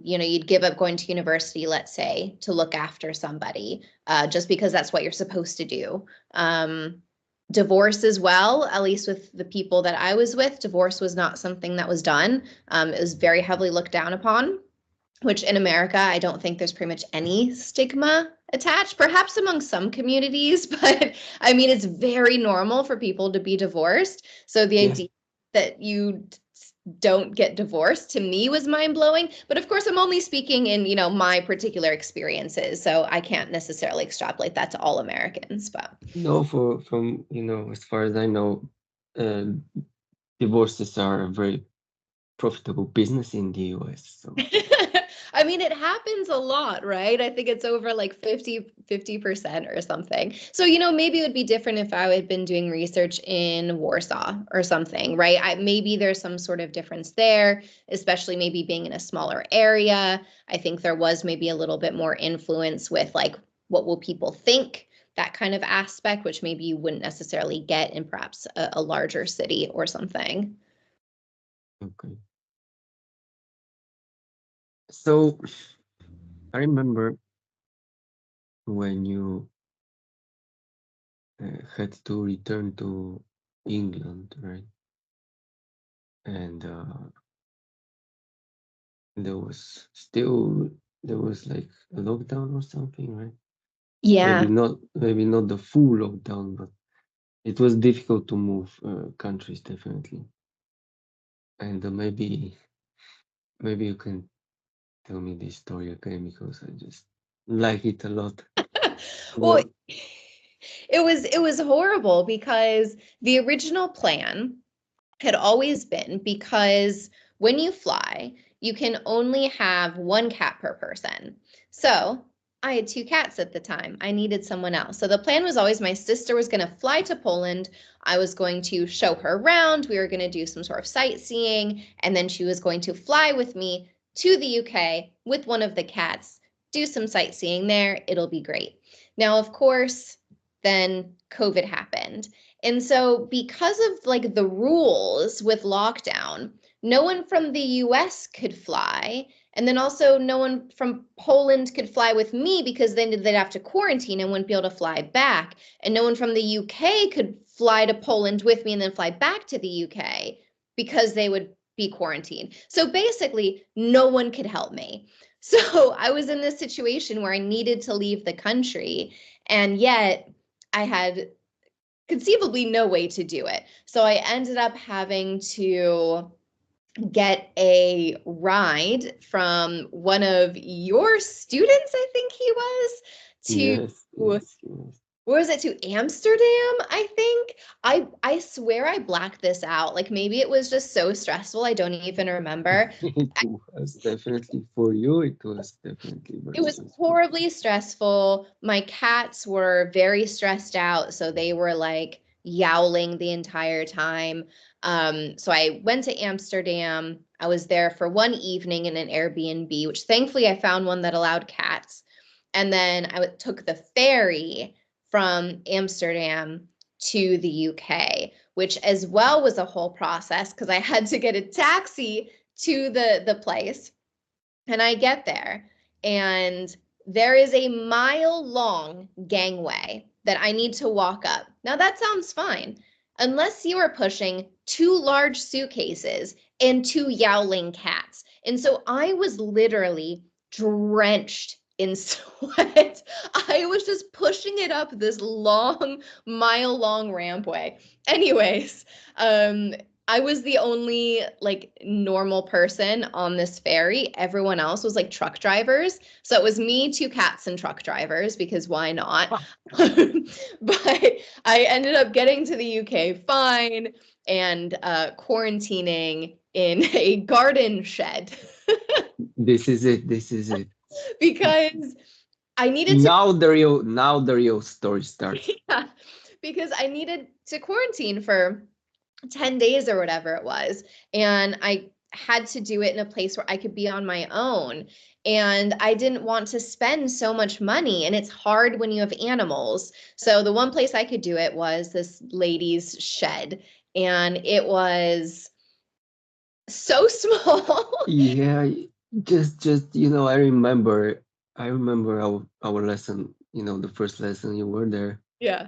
Speaker 2: You'd give up going to university, let's say, to look after somebody, just because that's what you're supposed to do. Divorce as well, at least with the people that I was with, divorce was not something that was done. It was very heavily looked down upon, which in America, I don't think there's pretty much any stigma attached, perhaps among some communities, but I mean, it's very normal for people to be divorced. So the
Speaker 1: Yeah.
Speaker 2: idea that you don't get divorced to me was mind blowing. But of course, I'm only speaking in, my particular experiences. So I can't necessarily extrapolate that to all Americans, but.
Speaker 1: No, from as far as I know, uh, divorces are a very profitable business in the US. So
Speaker 2: I mean, it happens a lot, right? I think it's over like 50% or something. So, maybe it would be different if I had been doing research in Warsaw or something, right? Maybe there's some sort of difference there, especially maybe being in a smaller area. I think there was maybe a little bit more influence with like, what will people think? That kind of aspect, which maybe you wouldn't necessarily get in perhaps a larger city or something.
Speaker 1: okay. So I remember when you had to return to England, right? And there was still there was like a lockdown or something, right?
Speaker 2: Yeah.
Speaker 1: Maybe not the full lockdown, but it was difficult to move countries definitely. And maybe you can tell me this story again because I just like it a lot.
Speaker 2: Well,
Speaker 1: What?
Speaker 2: it was horrible because the original plan had always been, because when you fly, you can only have one cat per person. So I had two cats at the time. I needed someone else. So the plan was always my sister was going to fly to Poland. I was going to show her around. We were going to do some sort of sightseeing. And then she was going to fly with me to the UK with one of the cats do some sightseeing there. It'll be great. Now, of course, then COVID happened. And so because of like the rules with lockdown, no one from the US could fly. And then also no one from Poland could fly with me because then they'd have to quarantine and wouldn't be able to fly back. And no one from the UK could fly to Poland with me and then fly back to the UK because they would be quarantined. So basically, no one could help me. So I was in this situation where I needed to leave the country, and yet I had conceivably no way to do it. So I ended up having to get a ride from one of your students, I think he was, to
Speaker 1: Yes, yes, yes.
Speaker 2: where was it, to Amsterdam, I think. I swear I blacked this out. Like maybe it was just so stressful I don't even remember.
Speaker 1: It was definitely for you. It was definitely very
Speaker 2: It was
Speaker 1: stressful.
Speaker 2: horribly stressful. My cats were very stressed out, so they were like yowling the entire time. So I went to Amsterdam. I was there for one evening in an Airbnb, which thankfully I found one that allowed cats. And then took the ferry from Amsterdam to the UK, which as well was a whole process because I had to get a taxi to the place. And I get there, and there is a mile-long gangway that I need to walk up. Now, that sounds fine, unless you are pushing two large suitcases and two yowling cats. And so I was literally drenched in sweat. I was just pushing it up this long, mile-long rampway. Anyways, I was the only like normal person on this ferry. Everyone else was like truck drivers. So it was me, two cats, and truck drivers because why not? But I ended up getting to the UK fine and quarantining in a garden shed
Speaker 1: This is it. This is it.
Speaker 2: because I needed to
Speaker 1: Now the real story starts.
Speaker 2: yeah, because I needed to quarantine for 10 days or whatever it was. And I had to do it in a place where I could be on my own. And I didn't want to spend so much money. And it's hard when you have animals. So the one place I could do it was this lady's shed. And it was so small.
Speaker 1: Yeah, just I remember our lesson, the first lesson you were there.
Speaker 2: Yeah.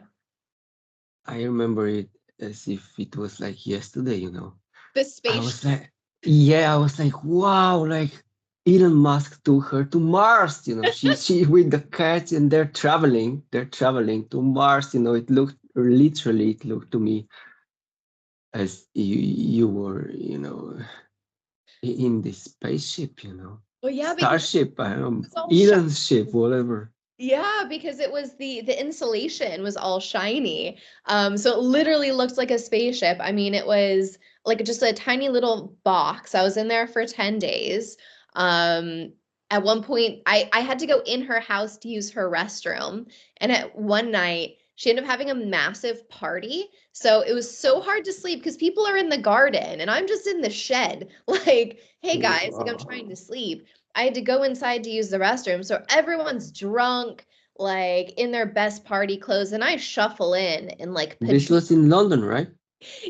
Speaker 1: I remember it as if it was like yesterday.
Speaker 2: The
Speaker 1: I
Speaker 2: space.
Speaker 1: was like, yeah, I was like, wow, like Elon Musk took her to Mars. She with the cats and they're traveling to Mars. It looked to me as you were, in this spaceship.
Speaker 2: Well, yeah, because it
Speaker 1: Starship, I don't know,
Speaker 2: was all
Speaker 1: Elon's ship, whatever.
Speaker 2: yeah, because it was the insulation was all shiny. So it literally looked like a spaceship. I mean, it was like just a tiny little box. I was in there for 10 days. Um, at one point, I had to go in her house to use her restroom. And at one night, she ended up having a massive party. So it was so hard to sleep because people are in the garden and I'm just in the shed. Like, hey guys, like I'm trying to
Speaker 1: Wow.
Speaker 2: sleep. I had to go inside to use the restroom. So everyone's drunk, like in their best party clothes, and I shuffle in like
Speaker 1: This
Speaker 2: pajamas.
Speaker 1: was in London, right?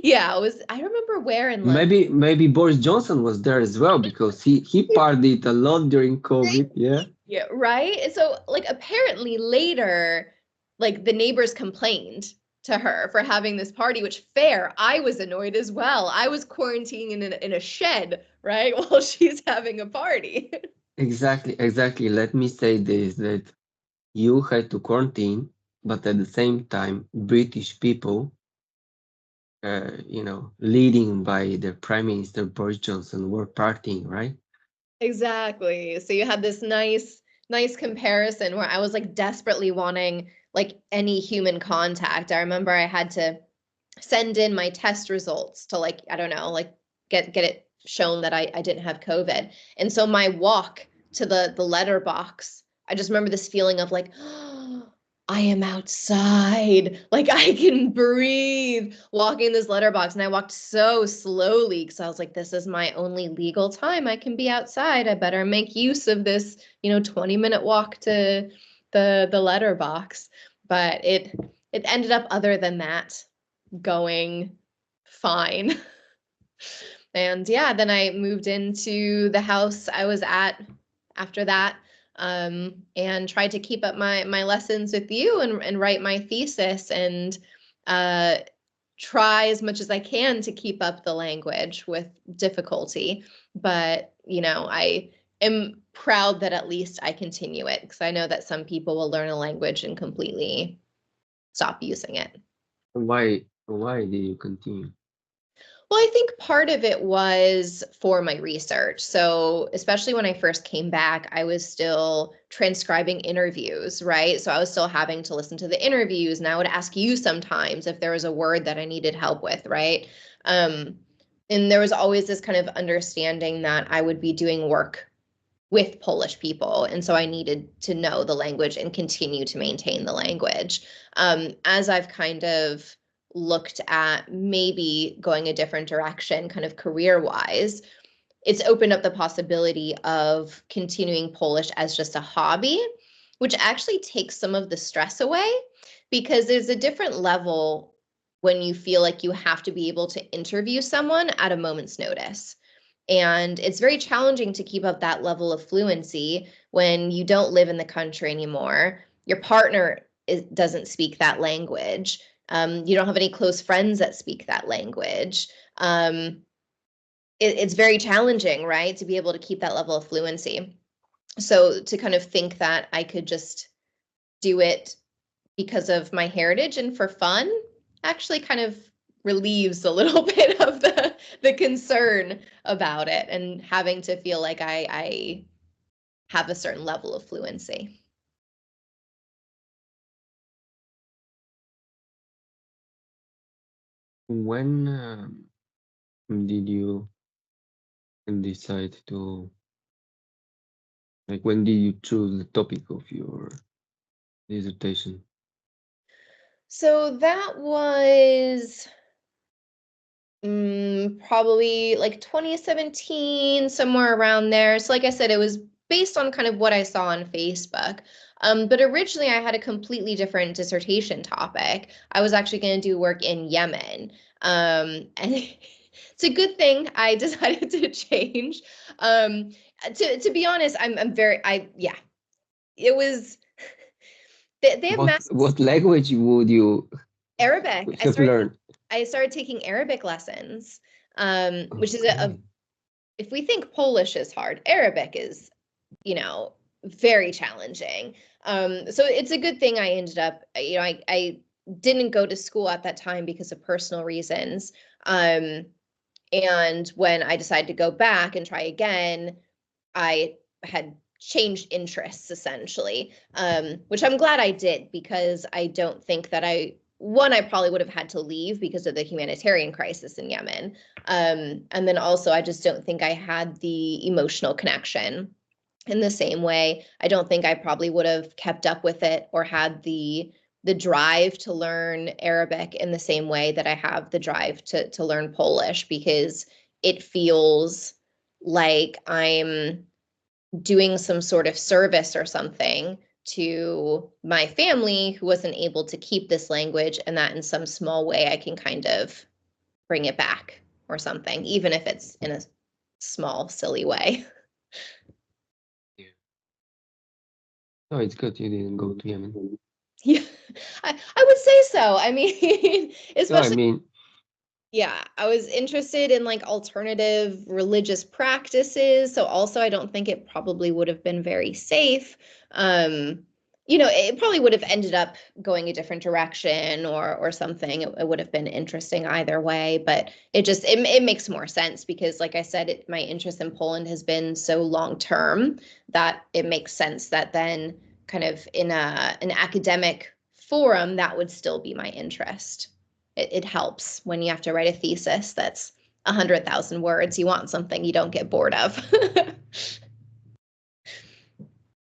Speaker 2: Yeah, I remember where in London.
Speaker 1: Maybe Boris Johnson was there as well because he partied a lot during COVID. Yeah.
Speaker 2: Yeah, right? And so like apparently later, like the neighbors complained to her for having this party, which fair, I was annoyed as well. I was quarantining in a shed, right? While she's having a party.
Speaker 1: Exactly, exactly. Let me say this, that you had to quarantine, but at the same time, British people, leading by the Prime Minister Boris Johnson, were partying, right?
Speaker 2: Exactly. So you had this nice comparison where I was like desperately wanting like any human contact. I remember I had to send in my test results to like, I don't know, like get it shown that I didn't have COVID. And so my walk to the letter box, I just remember this feeling of like, I am outside. Like I can breathe walking this letterbox. And I walked so slowly because I was like, this is my only legal time I can be outside. I better make use of this, 20-minute walk to the letterbox. But it ended up, other than that, going fine. And yeah, then I moved into the house I was at after that, and tried to keep up my lessons with you and write my thesis and uh, try as much as I can to keep up the language with difficulty. But, I am proud that at least I continue it, because I know that some people will learn a language and completely stop using it.
Speaker 1: Why did you continue?
Speaker 2: Well, I think part of it was for my research. So, especially when I first came back, I was still transcribing interviews, right? So, I was still having to listen to the interviews, and I would ask you sometimes if there was a word that I needed help with, right? Um, and there was always this kind of understanding that I would be doing work with Polish people. And so I needed to know the language and continue to maintain the language. As I've kind of looked at maybe going a different direction, kind of career wise, it's opened up the possibility of continuing Polish as just a hobby, which actually takes some of the stress away, because there's a different level when you feel like you have to be able to interview someone at a moment's notice. And it's very challenging to keep up that level of fluency when you don't live in the country anymore. Your partner doesn't speak that language. You don't have any close friends that speak that language. It's very challenging, right, to be able to keep that level of fluency. So to kind of think that I could just do it because of my heritage and for fun actually kind of relieves a little bit of the concern about it and having to feel like I have a certain level of fluency.
Speaker 1: When did you decide to, like, when did you choose the topic of your dissertation?
Speaker 2: So that was probably like 2017, somewhere around there. So like I said, it was based on kind of what I saw on Facebook. But originally I had a completely different dissertation topic. I was actually going to do work in Yemen. And it's a good thing I decided to change. Um, to be honest, I'm very, yeah, it was, they have
Speaker 1: What
Speaker 2: mass
Speaker 1: what language would you
Speaker 2: Arabic.
Speaker 1: have learned?
Speaker 2: I started taking Arabic lessons, which is
Speaker 1: Okay.
Speaker 2: if we think Polish is hard, Arabic is, very challenging. So it's a good thing I ended up, I didn't go to school at that time because of personal reasons. Um, and when I decided to go back and try again, I had changed interests essentially, which I'm glad I did, because I don't think that I probably would have had to leave because of the humanitarian crisis in Yemen. And then also, I just don't think I had the emotional connection in the same way. I don't think I probably would have kept up with it or had the drive to learn Arabic in the same way that I have the drive to learn Polish, because it feels like I'm doing some sort of service or something to my family who wasn't able to keep this language, and that in some small way I can kind of bring it back or something, even if it's in a small, silly way.
Speaker 1: Yeah. No, it's good you didn't go to Yemen.
Speaker 2: Yeah, I would say so. I mean,
Speaker 1: No, I
Speaker 2: especially,
Speaker 1: mean,
Speaker 2: yeah, I was interested in like alternative religious practices. So also I don't think it probably would have been very safe. Um, it probably would have ended up going a different direction or something. It would have been interesting either way, but it makes more sense because, like I said, my interest in Poland has been so long term that it makes sense that then kind of in an academic forum that would still be my interest. It helps when you have to write a thesis that's 100,000 words. You want something you don't get bored of.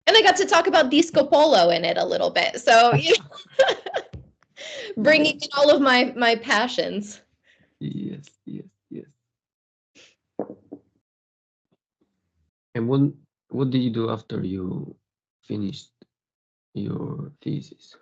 Speaker 2: And I got to talk about disco polo in it a little bit. So, bringing in all of my passions.
Speaker 1: Yes, yes, yes. And what did you do after you finished your thesis?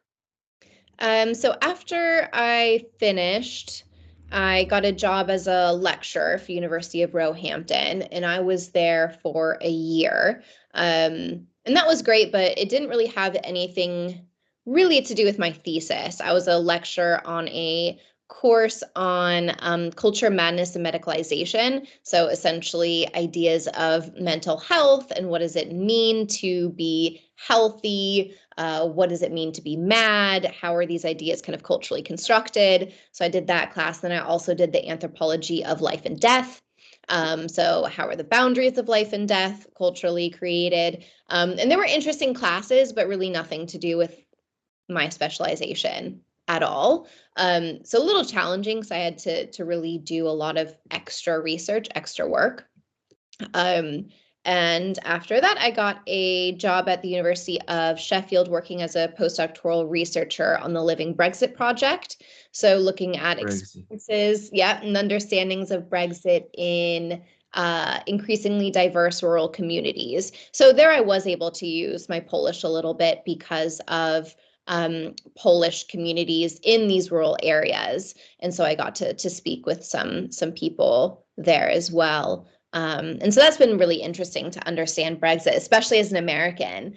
Speaker 2: So after I finished, I got a job as a lecturer for University of Roehampton, and I was there for a year. And that was great, but it didn't really have anything really to do with my thesis. I was a lecturer on a course on culture, madness, and medicalization. So essentially, ideas of mental health and what does it mean to be healthy, what does it mean to be mad? How are these ideas kind of culturally constructed? So I did that class. Then I also did the anthropology of life and death. So how are the boundaries of life and death culturally created? And there were interesting classes, but really nothing to do with my specialization at all. So a little challenging. So I had to really do a lot of extra research, extra work. Um, and after that, I got a job at the University of Sheffield working as a postdoctoral researcher on the Living Brexit project. So looking at
Speaker 1: Brexit.
Speaker 2: experiences, yeah, and understandings of Brexit in increasingly diverse rural communities. So there I was able to use my Polish a little bit because of Polish communities in these rural areas. And so I got to speak with some people there as well. And so that's been really interesting to understand Brexit, especially as an American,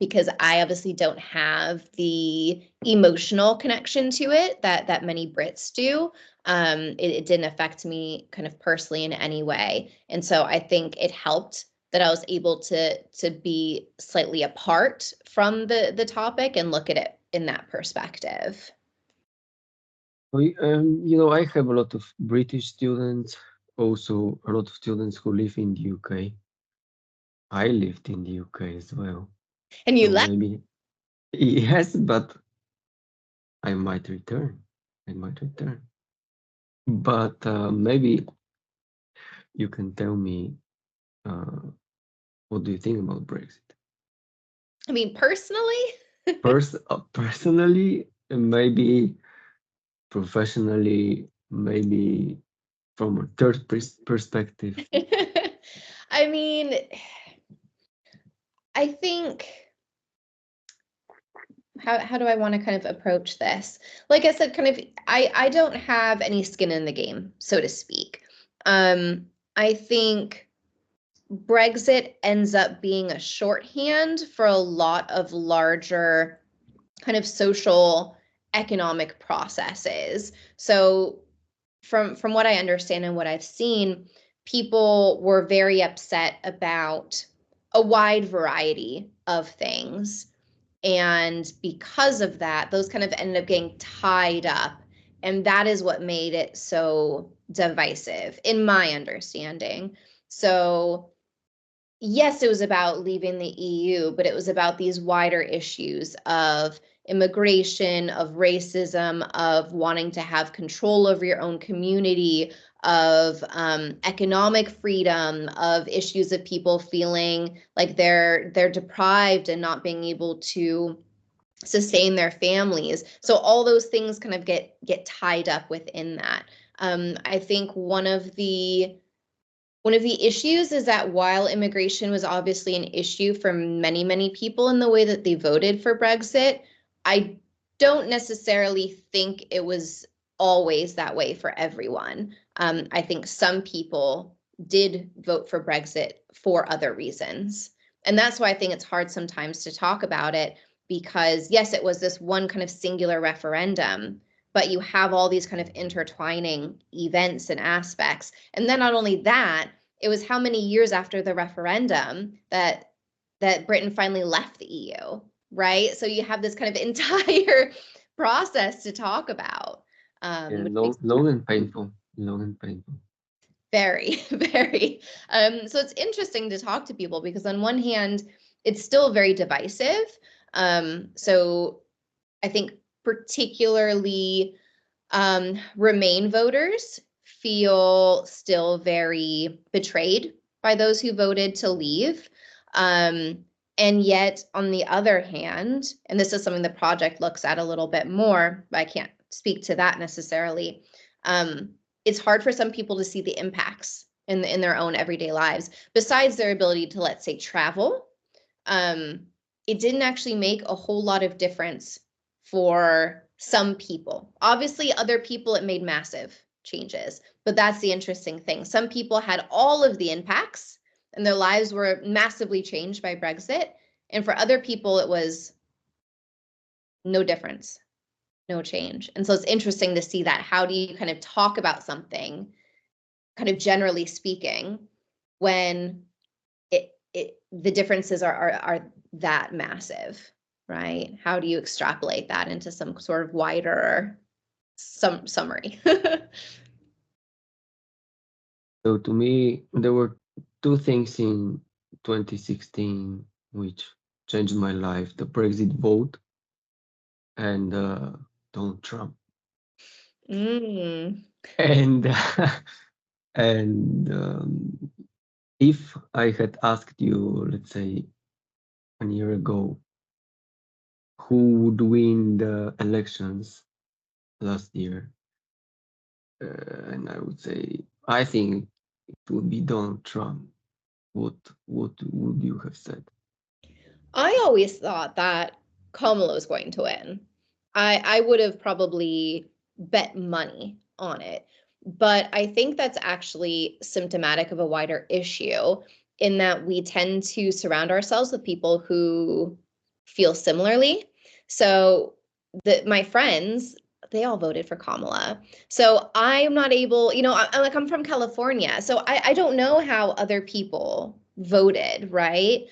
Speaker 2: because I obviously don't have the emotional connection to it that many Brits do. It didn't affect me kind of personally in any way, and so I think it helped that I was able to be slightly apart from the topic and look at it in that perspective.
Speaker 1: I have a lot of British students, also a lot of students who live in the UK. I lived in the UK as well.
Speaker 2: And you
Speaker 1: So
Speaker 2: left.
Speaker 1: maybe, yes, but I might return. I might return. But maybe you can tell me uh, what do you think about Brexit?
Speaker 2: I mean, personally,
Speaker 1: Personally, maybe professionally, maybe from a third perspective.
Speaker 2: I mean, I think how do I want to kind of approach this? Like I said, kind of I don't have any skin in the game, so to speak. I think Brexit ends up being a shorthand for a lot of larger kind of social economic processes. So from what I understand and what I've seen, people were very upset about a wide variety of things. And because of that, those kind of ended up getting tied up. And that is what made it so divisive, in my understanding. So, yes, it was about leaving the EU, but it was about these wider issues of immigration, of racism, of wanting to have control over your own community, of economic freedom, of issues of people feeling like they're deprived and not being able to sustain their families. So all those things kind of get tied up within that. I think one of the issues is that while immigration was obviously an issue for many, many people in the way that they voted for Brexit, I don't necessarily think it was always that way for everyone. I think some people did vote for Brexit for other reasons. And that's why I think it's hard sometimes to talk about it because, yes, it was this one kind of singular referendum, but you have all these kind of intertwining events and aspects. And then not only that, it was how many years after the referendum that Britain finally left the EU, right? So you have this kind of entire process to talk about,
Speaker 1: Yeah,
Speaker 2: which
Speaker 1: long,
Speaker 2: makes
Speaker 1: long and painful. Long and painful.
Speaker 2: very, very. So it's interesting to talk to people because on one hand, it's still very divisive. So I think particularly Remain voters feel still very betrayed by those who voted to leave. Um, And yet, on the other hand, and this is something the project looks at a little bit more, but I can't speak to that necessarily. It's hard for some people to see the impacts in their own everyday lives, besides their ability to, let's say, travel. It didn't actually make a whole lot of difference for some people. Obviously, other people, it made massive changes, but that's the interesting thing. Some people had all of the impacts and their lives were massively changed by Brexit. And for other people, it was no difference, no change. And so it's interesting to see that. How do you kind of talk about something, kind of generally speaking, when the differences are that massive, right? How do you extrapolate that into some sort of wider summary?
Speaker 1: So to me, there were two things in 2016 which changed my life: the Brexit vote and Donald Trump.
Speaker 2: Mm.
Speaker 1: And and if I had asked you, let's say, a year ago, who would win the elections last year, and I would say I think it would be Donald Trump, what would you have said?
Speaker 2: I always thought that Kamala was going to win. I would have probably bet money on it. But I think that's actually symptomatic of a wider issue in that we tend to surround ourselves with people who feel similarly. So my friends, they all voted for Kamala. So I'm not able, I'm from California. So I don't know how other people voted, right?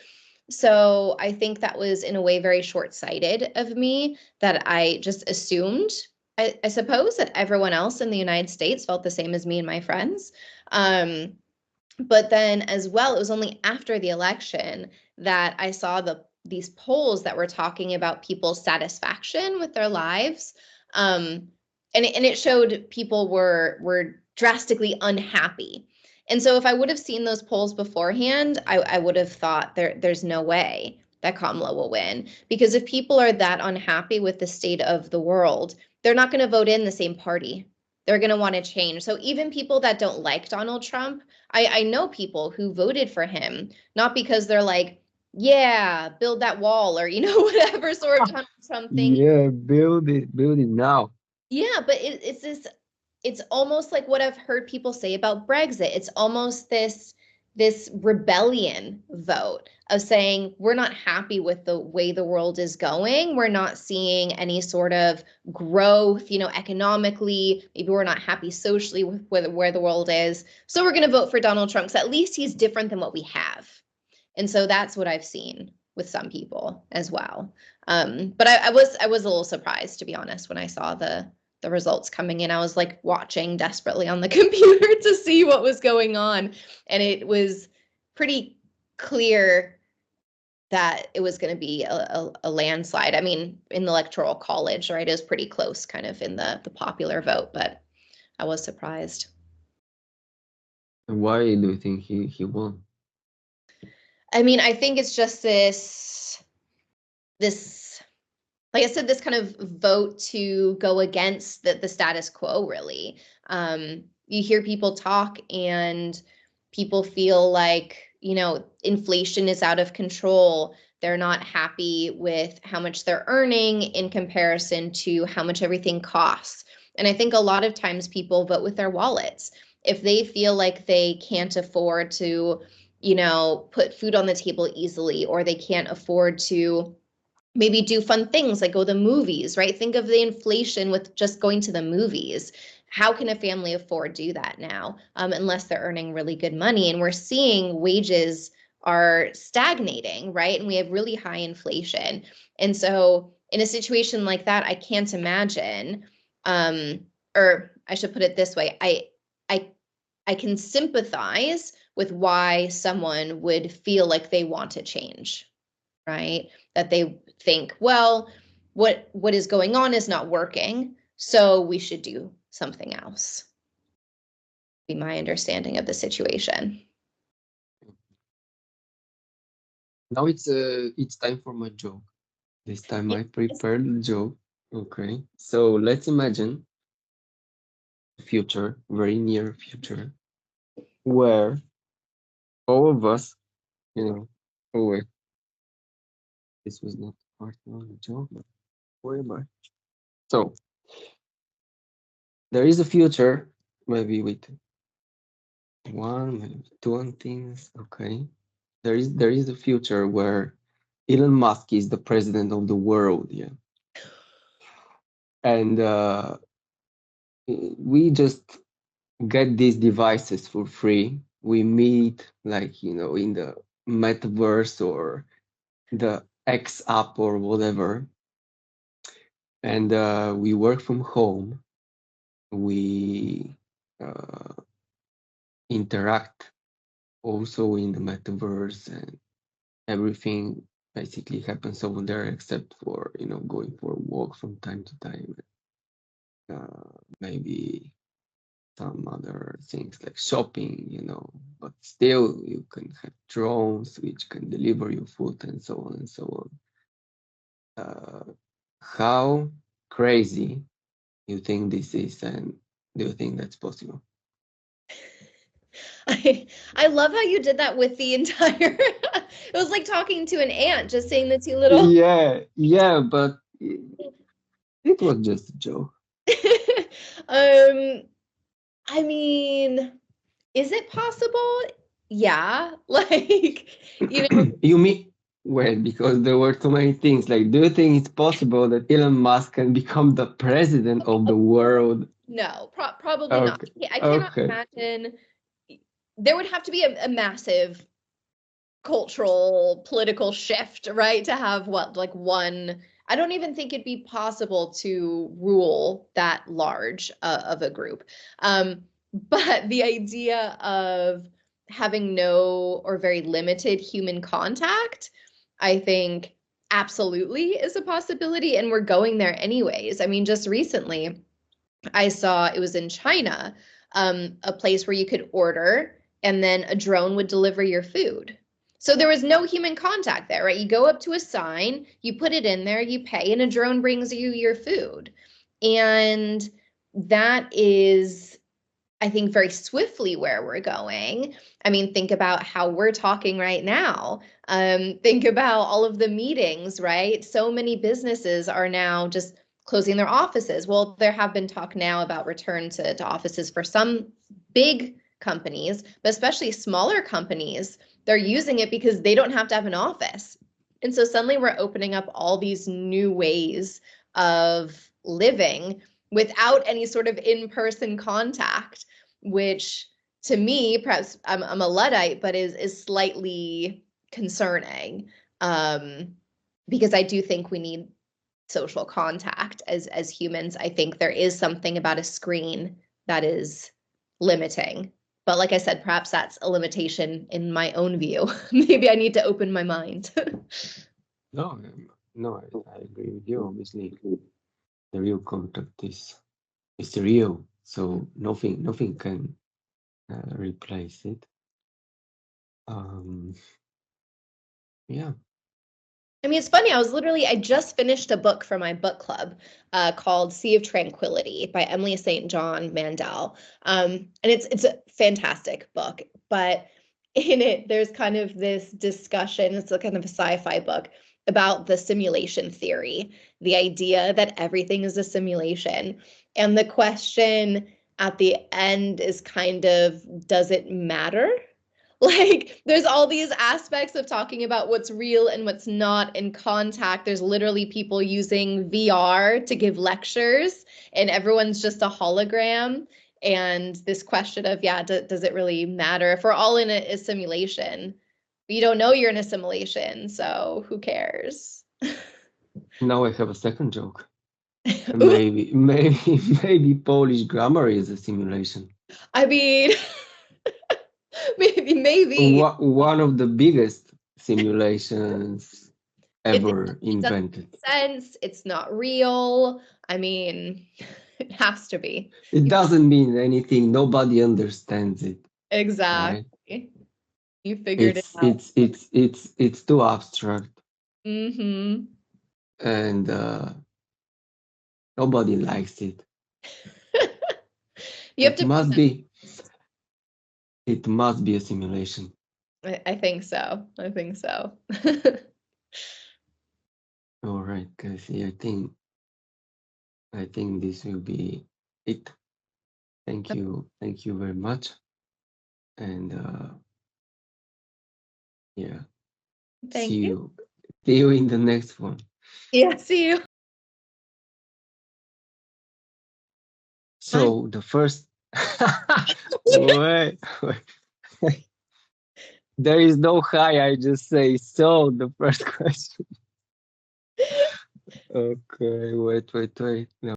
Speaker 2: So I think that was in a way very short-sighted of me, that I just assumed, I suppose, that everyone else in the United States felt the same as me and my friends. But then as well, it was only after the election that I saw these polls that were talking about people's satisfaction with their lives. And it showed people were drastically unhappy. And so if I would have seen those polls beforehand, I would have thought there's no way that Kamala will win. Because if people are that unhappy with the state of the world, they're not going to vote in the same party. They're going to want to change. So even people that don't like Donald Trump, I know people who voted for him, not because they're like, yeah, build that wall, or, whatever sort of Donald Trump thing.
Speaker 1: Yeah, build it now.
Speaker 2: Yeah, but it's almost like what I've heard people say about Brexit. It's almost this rebellion vote of saying we're not happy with the way the world is going. We're not seeing any sort of growth, economically. Maybe we're not happy socially with where the world is. So we're going to vote for Donald Trump because at least he's different than what we have. And so that's what I've seen with some people as well. But I was a little surprised, to be honest, when I saw the results coming in. I was like watching desperately on the computer to see what was going on. And it was pretty clear that it was going to be a landslide. I mean, in the electoral college, right, it was pretty close kind of in the popular vote, but I was surprised.
Speaker 1: And why do you think he won?
Speaker 2: I mean, I think it's just this like I said, this kind of vote to go against the status quo, really. You hear people talk and people feel like, inflation is out of control. They're not happy with how much they're earning in comparison to how much everything costs. And I think a lot of times people vote with their wallets. If they feel like they can't afford to, put food on the table easily, or they can't afford to maybe do fun things like go to the movies, right? Think of the inflation with just going to the movies. How can a family afford to do that now, unless they're earning really good money? And we're seeing wages are stagnating, right? And we have really high inflation. And so in a situation like that, I can't imagine, or I should put it this way, I I can sympathize with why someone would feel like they want to change, right? That they think, well, what is going on is not working, so we should do something else. Be my understanding of the situation.
Speaker 1: Now it's time for my joke. This time I
Speaker 2: Yes.
Speaker 1: prepared the joke. Okay. So let's imagine future, very near future, where all of us, you know, oh wait, this was not part of the joke, but where am I? So there is a future, maybe with one, maybe two things. Okay. There is a future where Elon Musk is the president of the world, yeah. And we just get these devices for free. We meet like, in the metaverse or the X app or whatever, and we work from home. We uh, interact also in the metaverse, and everything basically happens over there except for, going for a walk from time to time. Maybe some other things like shopping, but still you can have drones which can deliver you food and so on and so on. How crazy you think this is, and do you think that's possible?
Speaker 2: I love how you did that with the entire it was like talking to an ant, just saying the two little
Speaker 1: Yeah, yeah, but it was just a joke.
Speaker 2: um I mean, is it possible? Yeah. Like, you know,
Speaker 1: You mean, well, because there were too many things. Like, do you think it's possible that Elon Musk can become the president of the world?
Speaker 2: no, probably not.
Speaker 1: Okay,
Speaker 2: Yeah, I cannot
Speaker 1: okay.
Speaker 2: imagine there would have to be a massive cultural political shift, right? To have what, like one, I don't even think it'd be possible to rule that large of a group. But the idea of having no or very limited human contact, I think absolutely is a possibility. And we're going there anyways. I mean, just recently, I saw it was in China, a place where you could order and then a drone would deliver your food. So there was no human contact there, right? You go up to a sign, you put it in there, you pay, and a drone brings you your food. And that is, I think, very swiftly where we're going. I mean, think about how we're talking right now. Think about all of the meetings, right? So many businesses are now just closing their offices. Well, there have been talk now about return to offices for some big companies, but especially smaller companies. They're using it because they don't have to have an office. And so suddenly we're opening up all these new ways of living without any sort of in-person contact, which to me, perhaps I'm a Luddite, but is slightly concerning, because I do think we need social contact as humans. I think there is something about a screen that is limiting. But like I said, perhaps that's a limitation in my own view. Maybe I need to open my mind.
Speaker 1: No, no, I agree with you. Obviously, the real contact is real, so nothing can replace it. Um, yeah.
Speaker 2: I mean, it's funny. I just finished a book for my book club called Sea of Tranquility by Emily St. John Mandel. And it's a fantastic book, but in it, there's kind of this discussion. It's a kind of a sci-fi book about the simulation theory, the idea that everything is a simulation. And the question at the end is kind of, does it matter? Like there's all these aspects of talking about what's real and what's not in contact. There's literally people using VR to give lectures and everyone's just a hologram. And this question of, yeah, does it really matter if we're all in a simulation? You don't know you're in a simulation, so who cares?
Speaker 1: Now I have a second joke.
Speaker 2: Ooh,
Speaker 1: Maybe Polish grammar is a simulation.
Speaker 2: I mean, maybe.
Speaker 1: One of the biggest simulations
Speaker 2: It
Speaker 1: ever
Speaker 2: it doesn't
Speaker 1: invented.
Speaker 2: make sense. It's not real. I mean, it has to be.
Speaker 1: It
Speaker 2: You-
Speaker 1: doesn't mean anything. Nobody understands it, right?
Speaker 2: Exactly. You figured it out.
Speaker 1: It's too abstract,
Speaker 2: Mm-hmm.
Speaker 1: and nobody likes it.
Speaker 2: You have
Speaker 1: It
Speaker 2: to
Speaker 1: must be it must be a simulation.
Speaker 2: I think so. I think so.
Speaker 1: All right, Kelsey, I think this will be it. Thank you very much, and yeah, see
Speaker 2: Thank you.
Speaker 1: you see you in the next one.
Speaker 2: Yeah, see you. Hi.
Speaker 1: So the first wait, wait. There is no hi, I just say so the first question. Okay, wait. No.